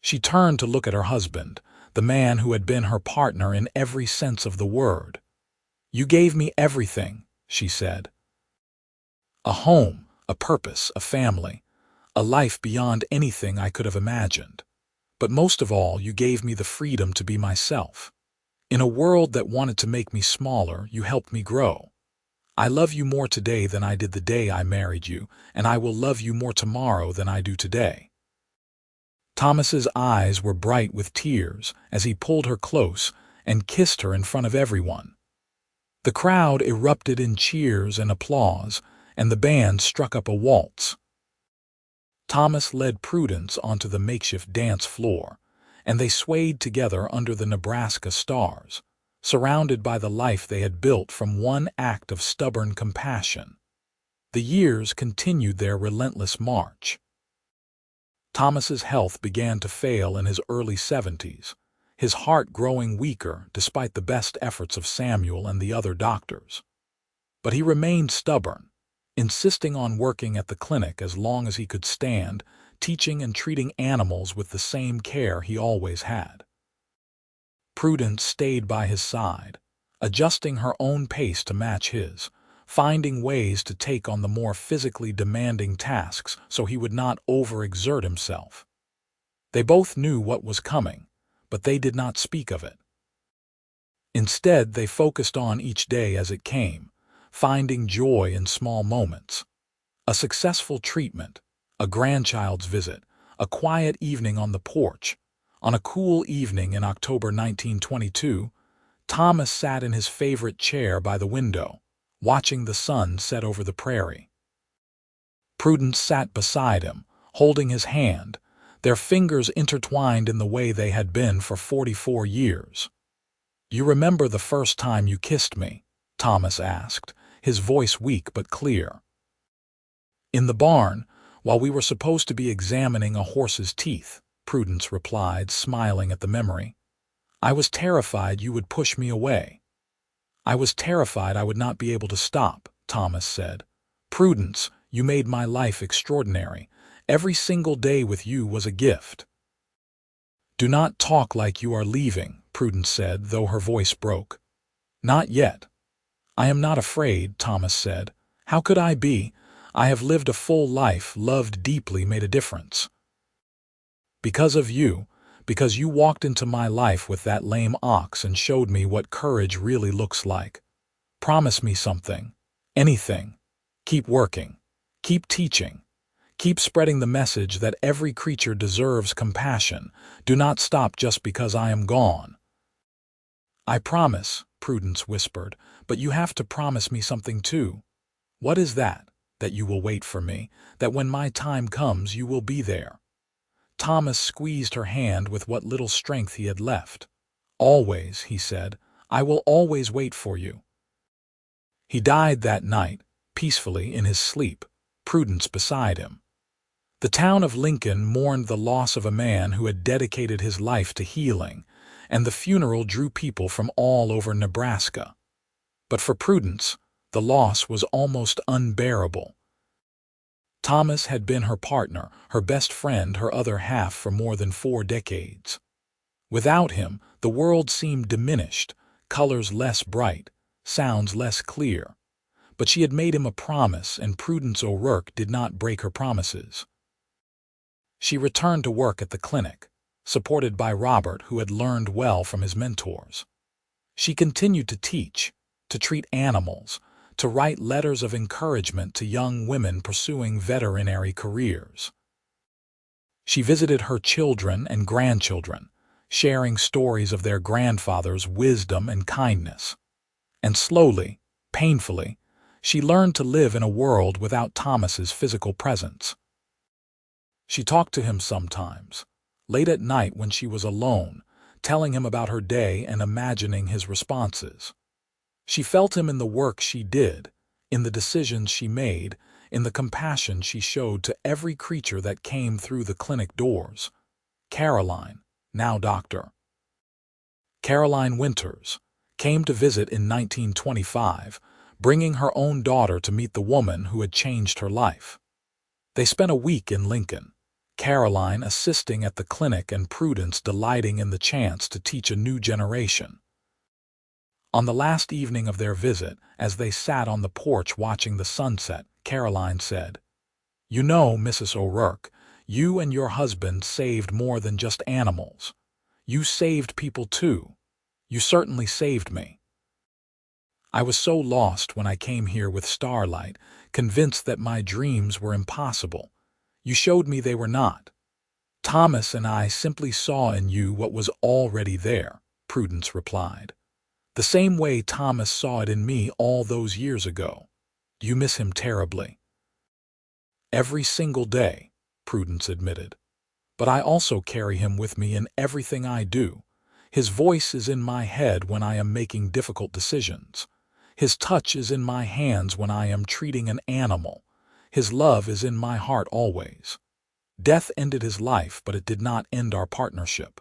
She turned to look at her husband, the man who had been her partner in every sense of the word. "You gave me everything," she said. "A home, a purpose, a family, a life beyond anything I could have imagined. But most of all, you gave me the freedom to be myself. In a world that wanted to make me smaller, you helped me grow. I love you more today than I did the day I married you, and I will love you more tomorrow than I do today." Thomas's eyes were bright with tears as he pulled her close and kissed her in front of everyone. The crowd erupted in cheers and applause, and the band struck up a waltz. Thomas led Prudence onto the makeshift dance floor, and they swayed together under the Nebraska stars, surrounded by the life they had built from one act of stubborn compassion. The years continued their relentless march. Thomas's health began to fail in his early 70s, his heart growing weaker despite the best efforts of Samuel and the other doctors. But he remained stubborn, insisting on working at the clinic as long as he could stand, teaching and treating animals with the same care he always had. Prudence stayed by his side, adjusting her own pace to match his, finding ways to take on the more physically demanding tasks so he would not overexert himself. They both knew what was coming, but they did not speak of it. Instead, they focused on each day as it came, finding joy in small moments. A successful treatment, a grandchild's visit, a quiet evening on the porch. On a cool evening in October 1922, Thomas sat in his favorite chair by the window, watching the sun set over the prairie. Prudence sat beside him, holding his hand, their fingers intertwined in the way they had been for 44 years. "You remember the first time you kissed me?" Thomas asked, his voice weak but clear. "In the barn, while we were supposed to be examining a horse's teeth," Prudence replied, smiling at the memory. "I was terrified you would push me away." "I was terrified I would not be able to stop," Thomas said. "Prudence, you made my life extraordinary. Every single day with you was a gift." "Do not talk like you are leaving," Prudence said, though her voice broke. "Not yet." "I am not afraid," Thomas said. "How could I be? I have lived a full life, loved deeply, made a difference. Because of you, because you walked into my life with that lame ox and showed me what courage really looks like. Promise me something. Anything. Keep working. Keep teaching. Keep spreading the message that every creature deserves compassion. Do not stop just because I am gone. I promise, Prudence whispered, but you have to promise me something too. What is that? That you will wait for me, that when my time comes you will be there. Thomas squeezed her hand with what little strength he had left. Always, he said, I will always wait for you. He died that night, peacefully in his sleep, Prudence beside him. The town of Lincoln mourned the loss of a man who had dedicated his life to healing, and the funeral drew people from all over Nebraska. But for Prudence, the loss was almost unbearable. Thomas had been her partner, her best friend, her other half for more than 4 decades. Without him, the world seemed diminished, colors less bright, sounds less clear. But she had made him a promise, and Prudence O'Rourke did not break her promises. She returned to work at the clinic, supported by Robert, who had learned well from his mentors. She continued to teach, to treat animals, to write letters of encouragement to young women pursuing veterinary careers. She visited her children and grandchildren, sharing stories of their grandfather's wisdom and kindness. And slowly, painfully, she learned to live in a world without Thomas's physical presence. She talked to him sometimes, late at night when she was alone, telling him about her day and imagining his responses. She felt him in the work she did, in the decisions she made, in the compassion she showed to every creature that came through the clinic doors. Caroline, now doctor. Caroline Winters, came to visit in 1925, bringing her own daughter to meet the woman who had changed her life. They spent a week in Lincoln, Caroline assisting at the clinic and Prudence delighting in the chance to teach a new generation. On the last evening of their visit, as they sat on the porch watching the sunset, Caroline said, "You know, Mrs. O'Rourke, you and your husband saved more than just animals. You saved people too. You certainly saved me. I was so lost when I came here with Starlight, convinced that my dreams were impossible. You showed me they were not. Thomas and I simply saw in you what was already there," Prudence replied. "The same way Thomas saw it in me all those years ago. Do you miss him terribly?" "Every single day," Prudence admitted. "But I also carry him with me in everything I do. His voice is in my head when I am making difficult decisions. His touch is in my hands when I am treating an animal. His love is in my heart always. Death ended his life, but it did not end our partnership."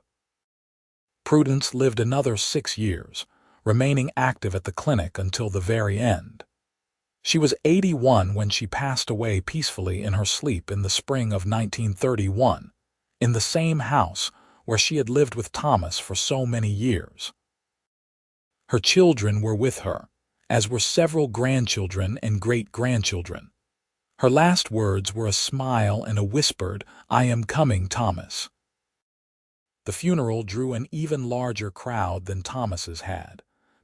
Prudence lived another 6 years, remaining active at the clinic until the very end. She was 81 when she passed away peacefully in her sleep in the spring of 1931, in the same house where she had lived with Thomas for so many years. Her children were with her, as were several grandchildren and great-grandchildren. Her last words were a smile and a whispered, "I am coming, Thomas." The funeral drew an even larger crowd than Thomas's had,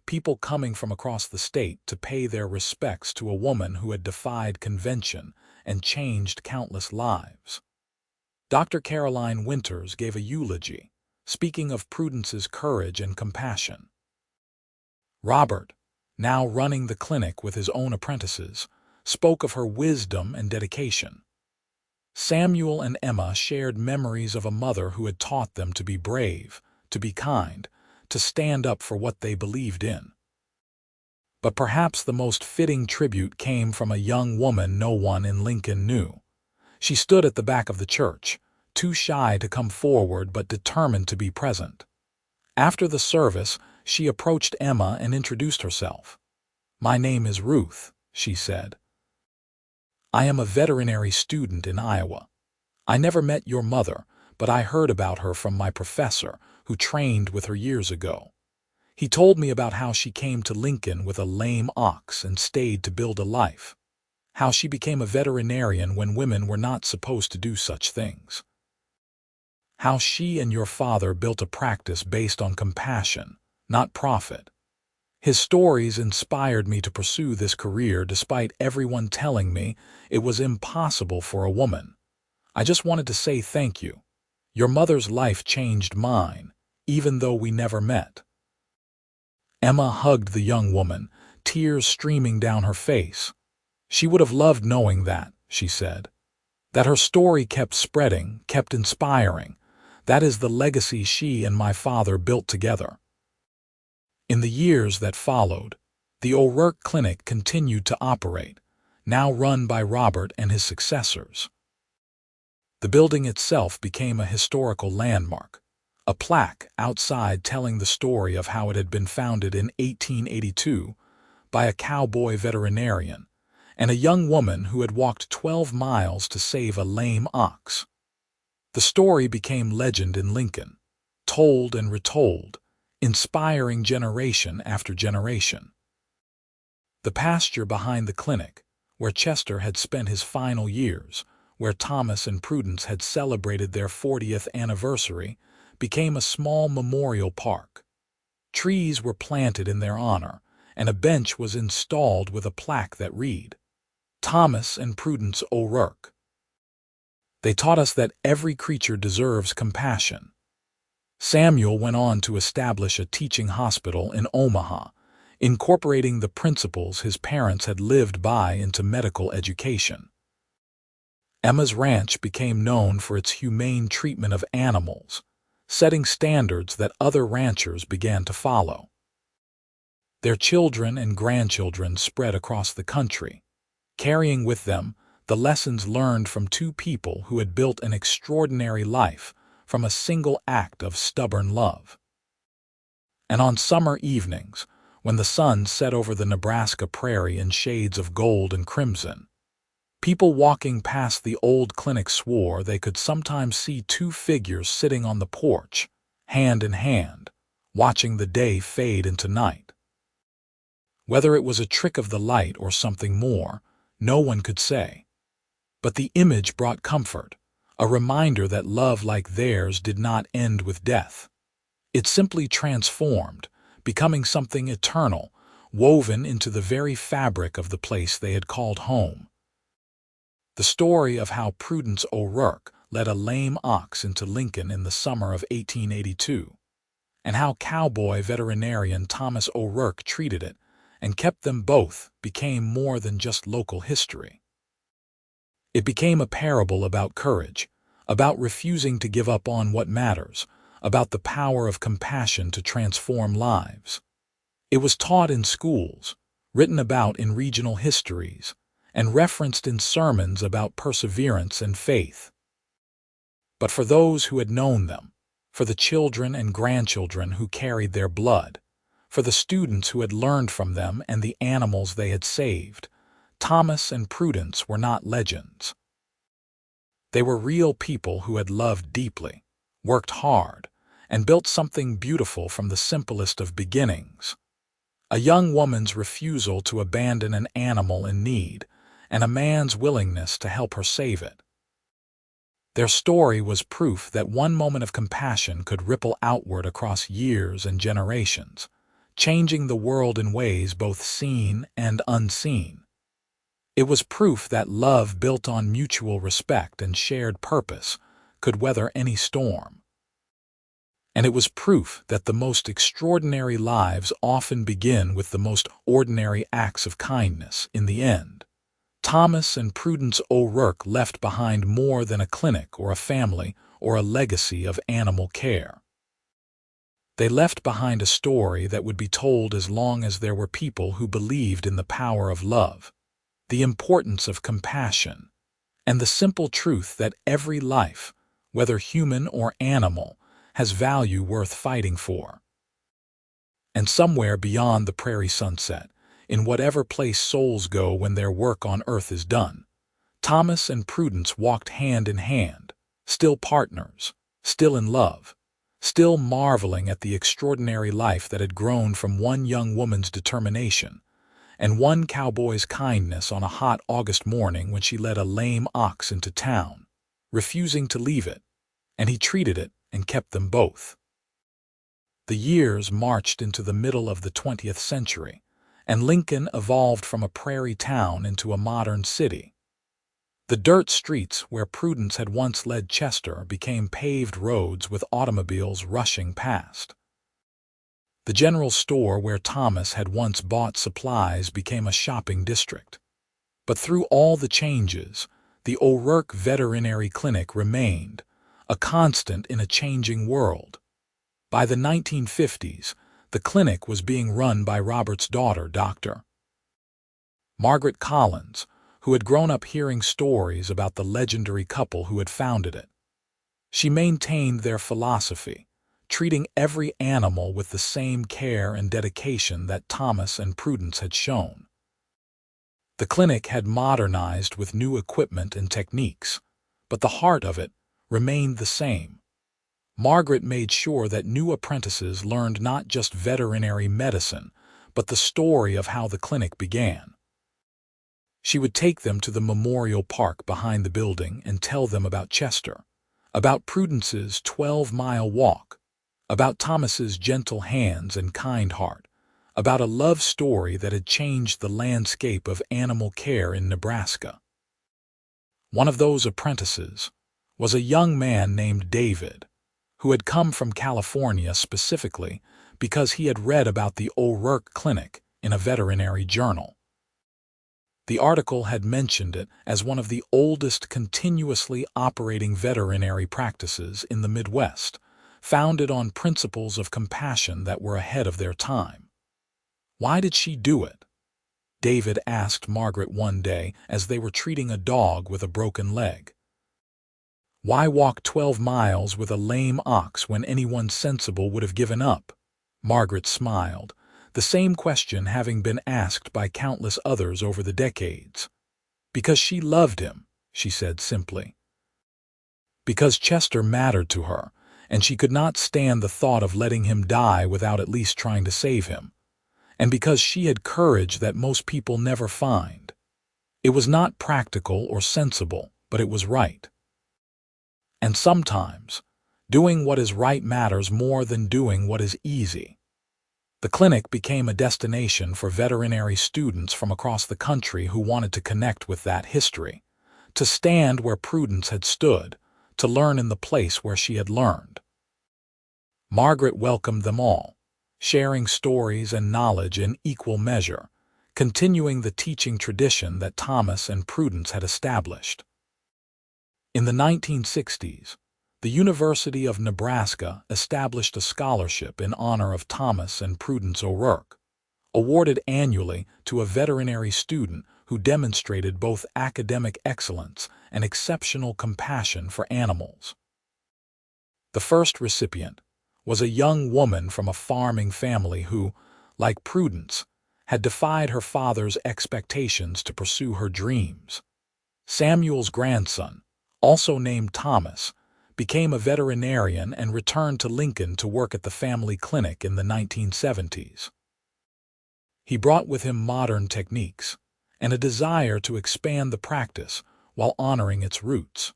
people coming from across the state to pay their respects to a woman who had defied convention and changed countless lives. Dr. Caroline Winters gave a eulogy, speaking of Prudence's courage and compassion. Robert, now running the clinic with his own apprentices, spoke of her wisdom and dedication. Samuel and Emma shared memories of a mother who had taught them to be brave, to be kind, to stand up for what they believed in. But perhaps the most fitting tribute came from a young woman no one in Lincoln knew. She stood at the back of the church, too shy to come forward but determined to be present. After the service, she approached Emma and introduced herself. "My name is Ruth," she said. "I am a veterinary student in Iowa. I never met your mother, but I heard about her from my professor, who trained with her years ago. He told me about how she came to Lincoln with a lame ox and stayed to build a life. how she became a veterinarian when women were not supposed to do such things. How she and your father built a practice based on compassion, not profit. His stories inspired me to pursue this career despite everyone telling me it was impossible for a woman. I just wanted to say thank you. Your mother's life changed mine, even though we never met. Emma hugged the young woman, tears streaming down her face. She would have loved knowing that, she said. That her story kept spreading, kept inspiring. That is the legacy she and my father built together. In the years that followed, the O'Rourke Clinic continued to operate, now run by Robert and his successors. The building itself became a historical landmark, a plaque outside telling the story of how it had been founded in 1882 by a cowboy veterinarian and a young woman who had walked 12 miles to save a lame ox. The story became legend in Lincoln, told and retold, inspiring generation after generation. The pasture behind the clinic, where Chester had spent his final years, where Thomas and Prudence had celebrated their 40th anniversary, became a small memorial park. Trees were planted in their honor, and a bench was installed with a plaque that read, Thomas and Prudence O'Rourke. They taught us that every creature deserves compassion. Samuel went on to establish a teaching hospital in Omaha, incorporating the principles his parents had lived by into medical education. Emma's ranch became known for its humane treatment of animals, setting standards that other ranchers began to follow. Their children and grandchildren spread across the country, carrying with them the lessons learned from two people who had built an extraordinary life from a single act of stubborn love. And on summer evenings, when the sun set over the Nebraska prairie in shades of gold and crimson, people walking past the old clinic swore they could sometimes see two figures sitting on the porch, hand in hand, watching the day fade into night. Whether it was a trick of the light or something more, no one could say. But the image brought comfort, a reminder that love like theirs did not end with death. It simply transformed, becoming something eternal, woven into the very fabric of the place they had called home. The story of how Prudence O'Rourke led a lame ox into Lincoln in the summer of 1882, and how cowboy veterinarian Thomas O'Rourke treated it and kept them both, became more than just local history. It became a parable about courage, about refusing to give up on what matters, about the power of compassion to transform lives. It was taught in schools, written about in regional histories, and referenced in sermons about perseverance and faith. But for those who had known them, for the children and grandchildren who carried their blood, for the students who had learned from them and the animals they had saved, Thomas and Prudence were not legends. They were real people who had loved deeply, worked hard, and built something beautiful from the simplest of beginnings. A young woman's refusal to abandon an animal in need, and a man's willingness to help her save it. Their story was proof that one moment of compassion could ripple outward across years and generations, changing the world in ways both seen and unseen. It was proof that love built on mutual respect and shared purpose could weather any storm. And it was proof that the most extraordinary lives often begin with the most ordinary acts of kindness in the end. Thomas and Prudence O'Rourke left behind more than a clinic or a family or a legacy of animal care. They left behind a story that would be told as long as there were people who believed in the power of love, the importance of compassion, and the simple truth that every life, whether human or animal, has value worth fighting for. And somewhere beyond the prairie sunset, in whatever place souls go when their work on earth is done, Thomas and Prudence walked hand in hand, still partners, still in love, still marveling at the extraordinary life that had grown from one young woman's determination, and one cowboy's kindness on a hot August morning when she led a lame ox into town, refusing to leave it, and he treated it and kept them both. The years marched into the middle of the 20th century, and Lincoln evolved from a prairie town into a modern city. The dirt streets where Prudence had once led Chester became paved roads with automobiles rushing past. The general store where Thomas had once bought supplies became a shopping district. But through all the changes, the O'Rourke Veterinary Clinic remained, a constant in a changing world. By the 1950s, the clinic was being run by Robert's daughter, Dr. Margaret Collins, who had grown up hearing stories about the legendary couple who had founded it. She maintained their philosophy, treating every animal with the same care and dedication that Thomas and Prudence had shown. The clinic had modernized with new equipment and techniques, but the heart of it remained the same. Margaret made sure that new apprentices learned not just veterinary medicine, but the story of how the clinic began. She would take them to the memorial park behind the building and tell them about Chester, about Prudence's 12-mile walk, about Thomas's gentle hands and kind heart, about a love story that had changed the landscape of animal care in Nebraska. One of those apprentices was a young man named David, who had come from California specifically because he had read about the O'Rourke Clinic in a veterinary journal. The article had mentioned it as one of the oldest continuously operating veterinary practices in the Midwest, founded on principles of compassion that were ahead of their time. Why did she do it? David asked Margaret one day as they were treating a dog with a broken leg. Why walk 12 miles with a lame ox when anyone sensible would have given up? Margaret smiled, the same question having been asked by countless others over the decades. Because she loved him, she said simply. Because Chester mattered to her, and she could not stand the thought of letting him die without at least trying to save him. And because she had courage that most people never find. It was not practical or sensible, but it was right. And sometimes, doing what is right matters more than doing what is easy. The clinic became a destination for veterinary students from across the country who wanted to connect with that history, to stand where Prudence had stood, to learn in the place where she had learned. Margaret welcomed them all, sharing stories and knowledge in equal measure, continuing the teaching tradition that Thomas and Prudence had established. In the 1960s, the University of Nebraska established a scholarship in honor of Thomas and Prudence O'Rourke, awarded annually to a veterinary student who demonstrated both academic excellence and exceptional compassion for animals. The first recipient was a young woman from a farming family who, like Prudence, had defied her father's expectations to pursue her dreams. Samuel's grandson, also named Thomas, became a veterinarian and returned to Lincoln to work at the family clinic in the 1970s. He brought with him modern techniques and a desire to expand the practice while honoring its roots.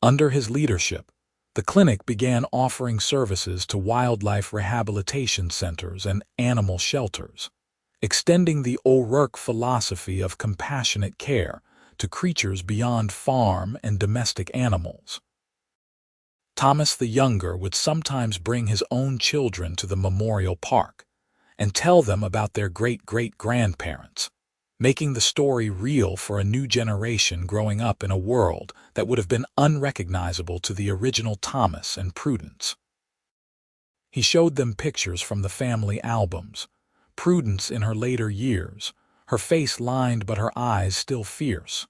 Under his leadership, the clinic began offering services to wildlife rehabilitation centers and animal shelters, extending the O'Rourke philosophy of compassionate care to creatures beyond farm and domestic animals. Thomas the Younger would sometimes bring his own children to the memorial park and tell them about their great-great-grandparents, making the story real for a new generation growing up in a world that would have been unrecognizable to the original Thomas and Prudence. He showed them pictures from the family albums, Prudence in her later years, her face lined but her eyes still fierce,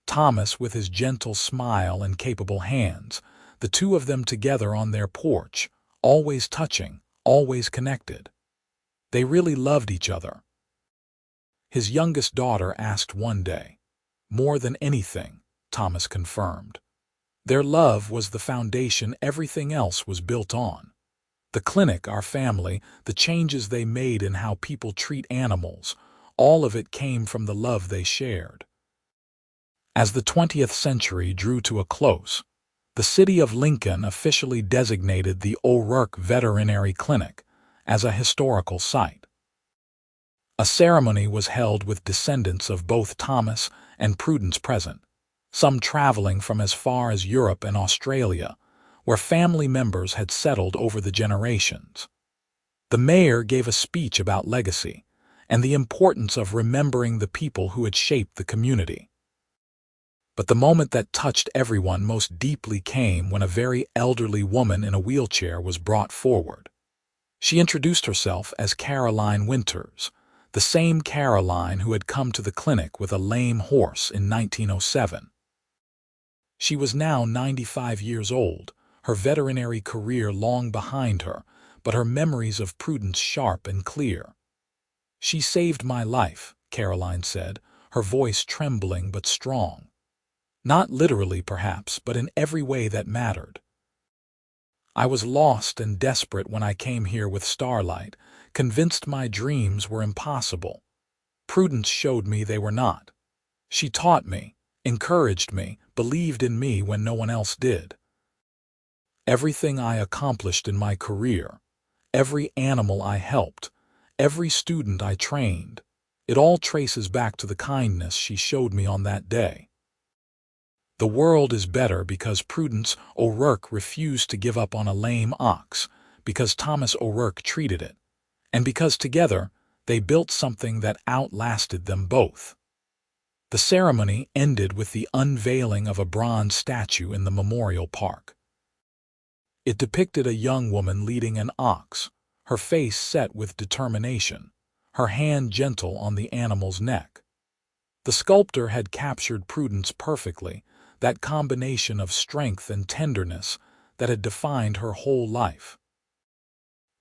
Thomas with his gentle smile and capable hands, the two of them together on their porch, always touching, always connected. They really loved each other. His youngest daughter asked one day. More than anything, Thomas confirmed. Their love was the foundation everything else was built on. The clinic, our family, the changes they made in how people treat animals, all of it came from the love they shared. As the 20th century drew to a close, the city of Lincoln officially designated the O'Rourke Veterinary Clinic as a historical site. A ceremony was held with descendants of both Thomas and Prudence present, some traveling from as far as Europe and Australia, where family members had settled over the generations. The mayor gave a speech about legacy and the importance of remembering the people who had shaped the community. But the moment that touched everyone most deeply came when a very elderly woman in a wheelchair was brought forward. She introduced herself as Caroline Winters, the same Caroline who had come to the clinic with a lame horse in 1907. She was now 95 years old, her veterinary career long behind her, but her memories of Prudence sharp and clear. "She saved my life," Caroline said, her voice trembling but strong. "Not literally, perhaps, but in every way that mattered. I was lost and desperate when I came here with Starlight, convinced my dreams were impossible. Prudence showed me they were not. She taught me, encouraged me, believed in me when no one else did. Everything I accomplished in my career, every animal I helped, every student I trained, it all traces back to the kindness she showed me on that day. The world is better because Prudence O'Rourke refused to give up on a lame ox, because Thomas O'Rourke treated it, and because together they built something that outlasted them both." The ceremony ended with the unveiling of a bronze statue in the memorial park. It depicted a young woman leading an ox, her face set with determination, her hand gentle on the animal's neck. The sculptor had captured Prudence perfectly, that combination of strength and tenderness that had defined her whole life.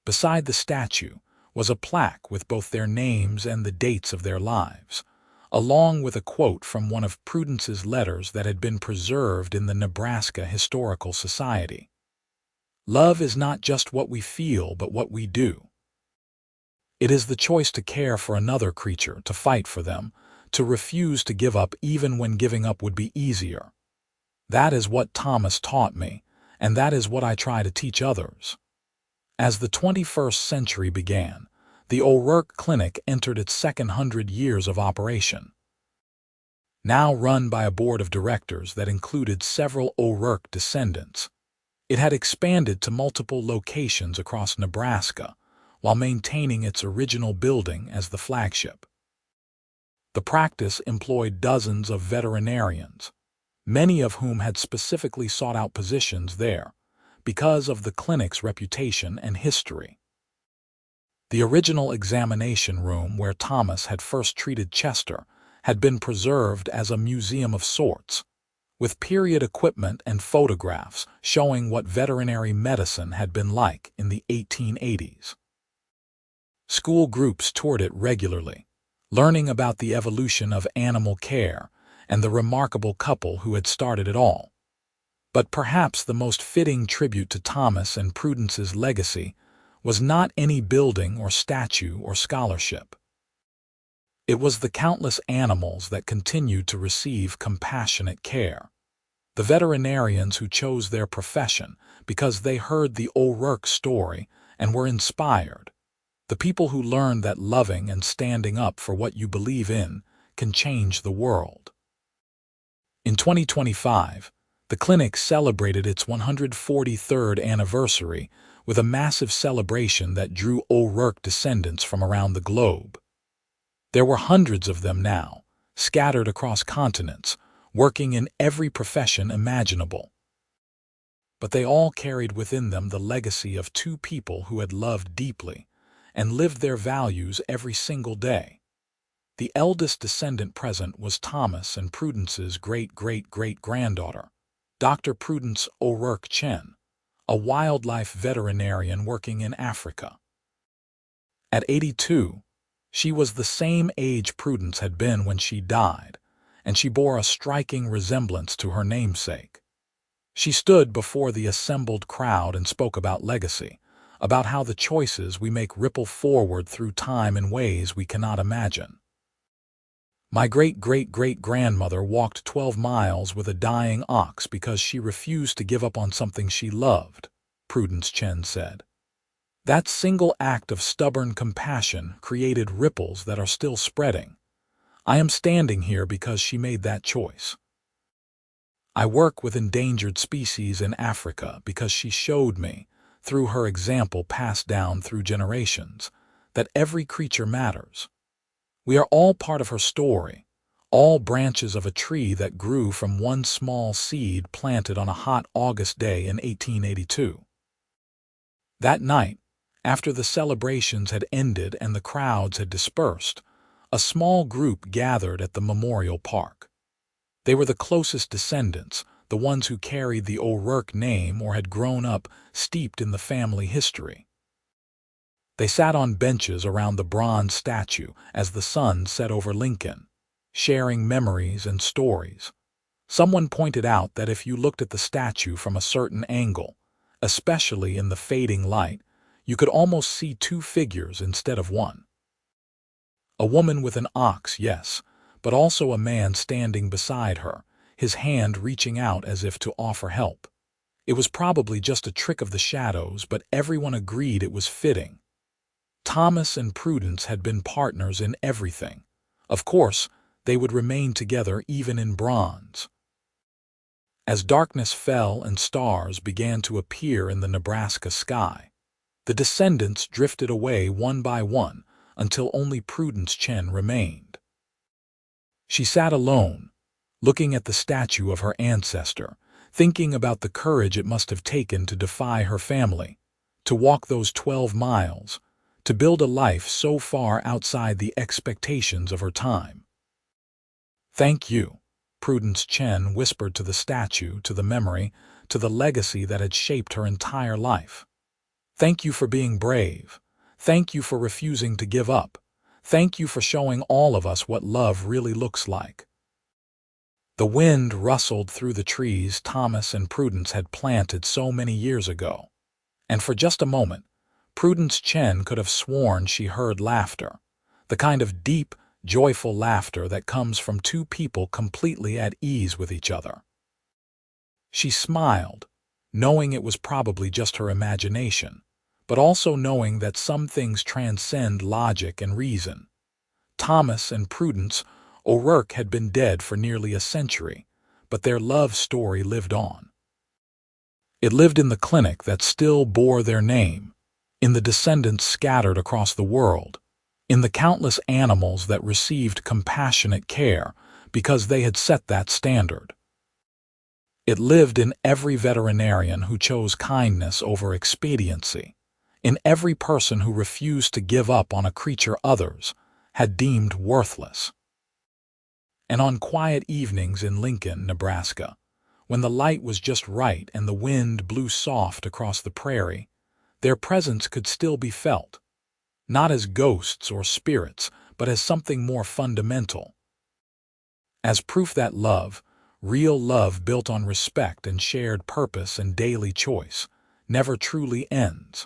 Beside the statue was a plaque with both their names and the dates of their lives, along with a quote from one of Prudence's letters that had been preserved in the Nebraska Historical Society. "Love is not just what we feel, but what we do. It is the choice to care for another creature, to fight for them, to refuse to give up even when giving up would be easier. That is what Thomas taught me, and that is what I try to teach others." As the 21st century began, the O'Rourke Clinic entered its second 100 years of operation. Now run by a board of directors that included several O'Rourke descendants, it had expanded to multiple locations across Nebraska, while maintaining its original building as the flagship. The practice employed dozens of veterinarians, many of whom had specifically sought out positions there because of the clinic's reputation and history. The original examination room where Thomas had first treated Chester had been preserved as a museum of sorts, with period equipment and photographs showing what veterinary medicine had been like in the 1880s. School groups toured it regularly, learning about the evolution of animal care and the remarkable couple who had started it all. But perhaps the most fitting tribute to Thomas and Prudence's legacy was not any building or statue or scholarship. It was the countless animals that continued to receive compassionate care, the veterinarians who chose their profession because they heard the O'Rourke story and were inspired, the people who learned that loving and standing up for what you believe in can change the world. In 2025, the clinic celebrated its 143rd anniversary with a massive celebration that drew O'Rourke descendants from around the globe. There were hundreds of them now, scattered across continents, working in every profession imaginable. But they all carried within them the legacy of two people who had loved deeply and lived their values every single day. The eldest descendant present was Thomas and Prudence's great-great-great-granddaughter, Dr. Prudence O'Rourke Chen, a wildlife veterinarian working in Africa. At 82, she was the same age Prudence had been when she died, and she bore a striking resemblance to her namesake. She stood before the assembled crowd and spoke about legacy, about how the choices we make ripple forward through time in ways we cannot imagine. My great-great-great-grandmother walked 12 miles with a dying ox because she refused to give up on something she loved, Prudence Chen said. That single act of stubborn compassion created ripples that are still spreading. I am standing here because she made that choice. I work with endangered species in Africa because she showed me, through her example passed down through generations, that every creature matters. We are all part of her story, all branches of a tree that grew from one small seed planted on a hot August day in 1882. That night, after the celebrations had ended and the crowds had dispersed, a small group gathered at the memorial park. They were the closest descendants, the ones who carried the O'Rourke name or had grown up steeped in the family history. They sat on benches around the bronze statue as the sun set over Lincoln, sharing memories and stories. Someone pointed out that if you looked at the statue from a certain angle, especially in the fading light, you could almost see two figures instead of one. A woman with an ox, yes, but also a man standing beside her, his hand reaching out as if to offer help. It was probably just a trick of the shadows, but everyone agreed it was fitting. Thomas and Prudence had been partners in everything. Of course, they would remain together even in bronze. As darkness fell and stars began to appear in the Nebraska sky, the descendants drifted away one by one until only Prudence Chen remained. She sat alone, looking at the statue of her ancestor, thinking about the courage it must have taken to defy her family, to walk those 12 miles, to build a life so far outside the expectations of her time. "Thank you," Prudence Chen whispered to the statue, to the memory, to the legacy that had shaped her entire life. "Thank you for being brave. Thank you for refusing to give up. Thank you for showing all of us what love really looks like." The wind rustled through the trees Thomas and Prudence had planted so many years ago, and for just a moment, Prudence Chen could have sworn she heard laughter, the kind of deep, joyful laughter that comes from two people completely at ease with each other. She smiled, knowing it was probably just her imagination, but also knowing that some things transcend logic and reason. Thomas and Prudence O'Rourke had been dead for nearly a century, but their love story lived on. It lived in the clinic that still bore their name, in the descendants scattered across the world, in the countless animals that received compassionate care because they had set that standard. It lived in every veterinarian who chose kindness over expediency, in every person who refused to give up on a creature others had deemed worthless. And on quiet evenings in Lincoln, Nebraska, when the light was just right and the wind blew soft across the prairie, their presence could still be felt, not as ghosts or spirits, but as something more fundamental. As proof that love, real love built on respect and shared purpose and daily choice, never truly ends.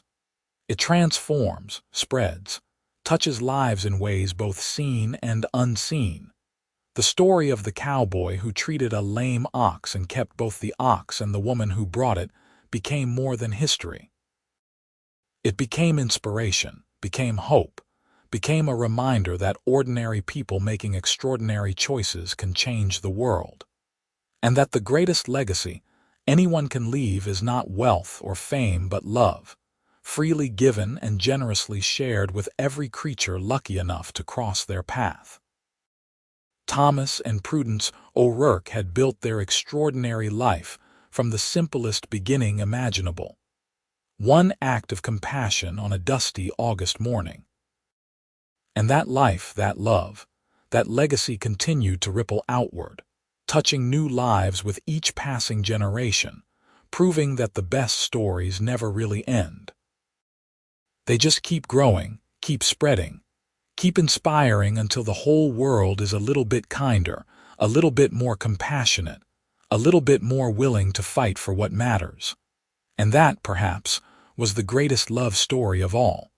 It transforms, spreads, touches lives in ways both seen and unseen. The story of the cowboy who treated a lame ox and kept both the ox and the woman who brought it became more than history. It became inspiration, became hope, became a reminder that ordinary people making extraordinary choices can change the world. And that the greatest legacy anyone can leave is not wealth or fame but love, freely given and generously shared with every creature lucky enough to cross their path. Thomas and Prudence O'Rourke had built their extraordinary life from the simplest beginning imaginable. One act of compassion on a dusty August morning. And that life, that love, that legacy continued to ripple outward, touching new lives with each passing generation, proving that the best stories never really end. They just keep growing, keep spreading, keep inspiring until the whole world is a little bit kinder, a little bit more compassionate, a little bit more willing to fight for what matters. And that, perhaps, was the greatest love story of all.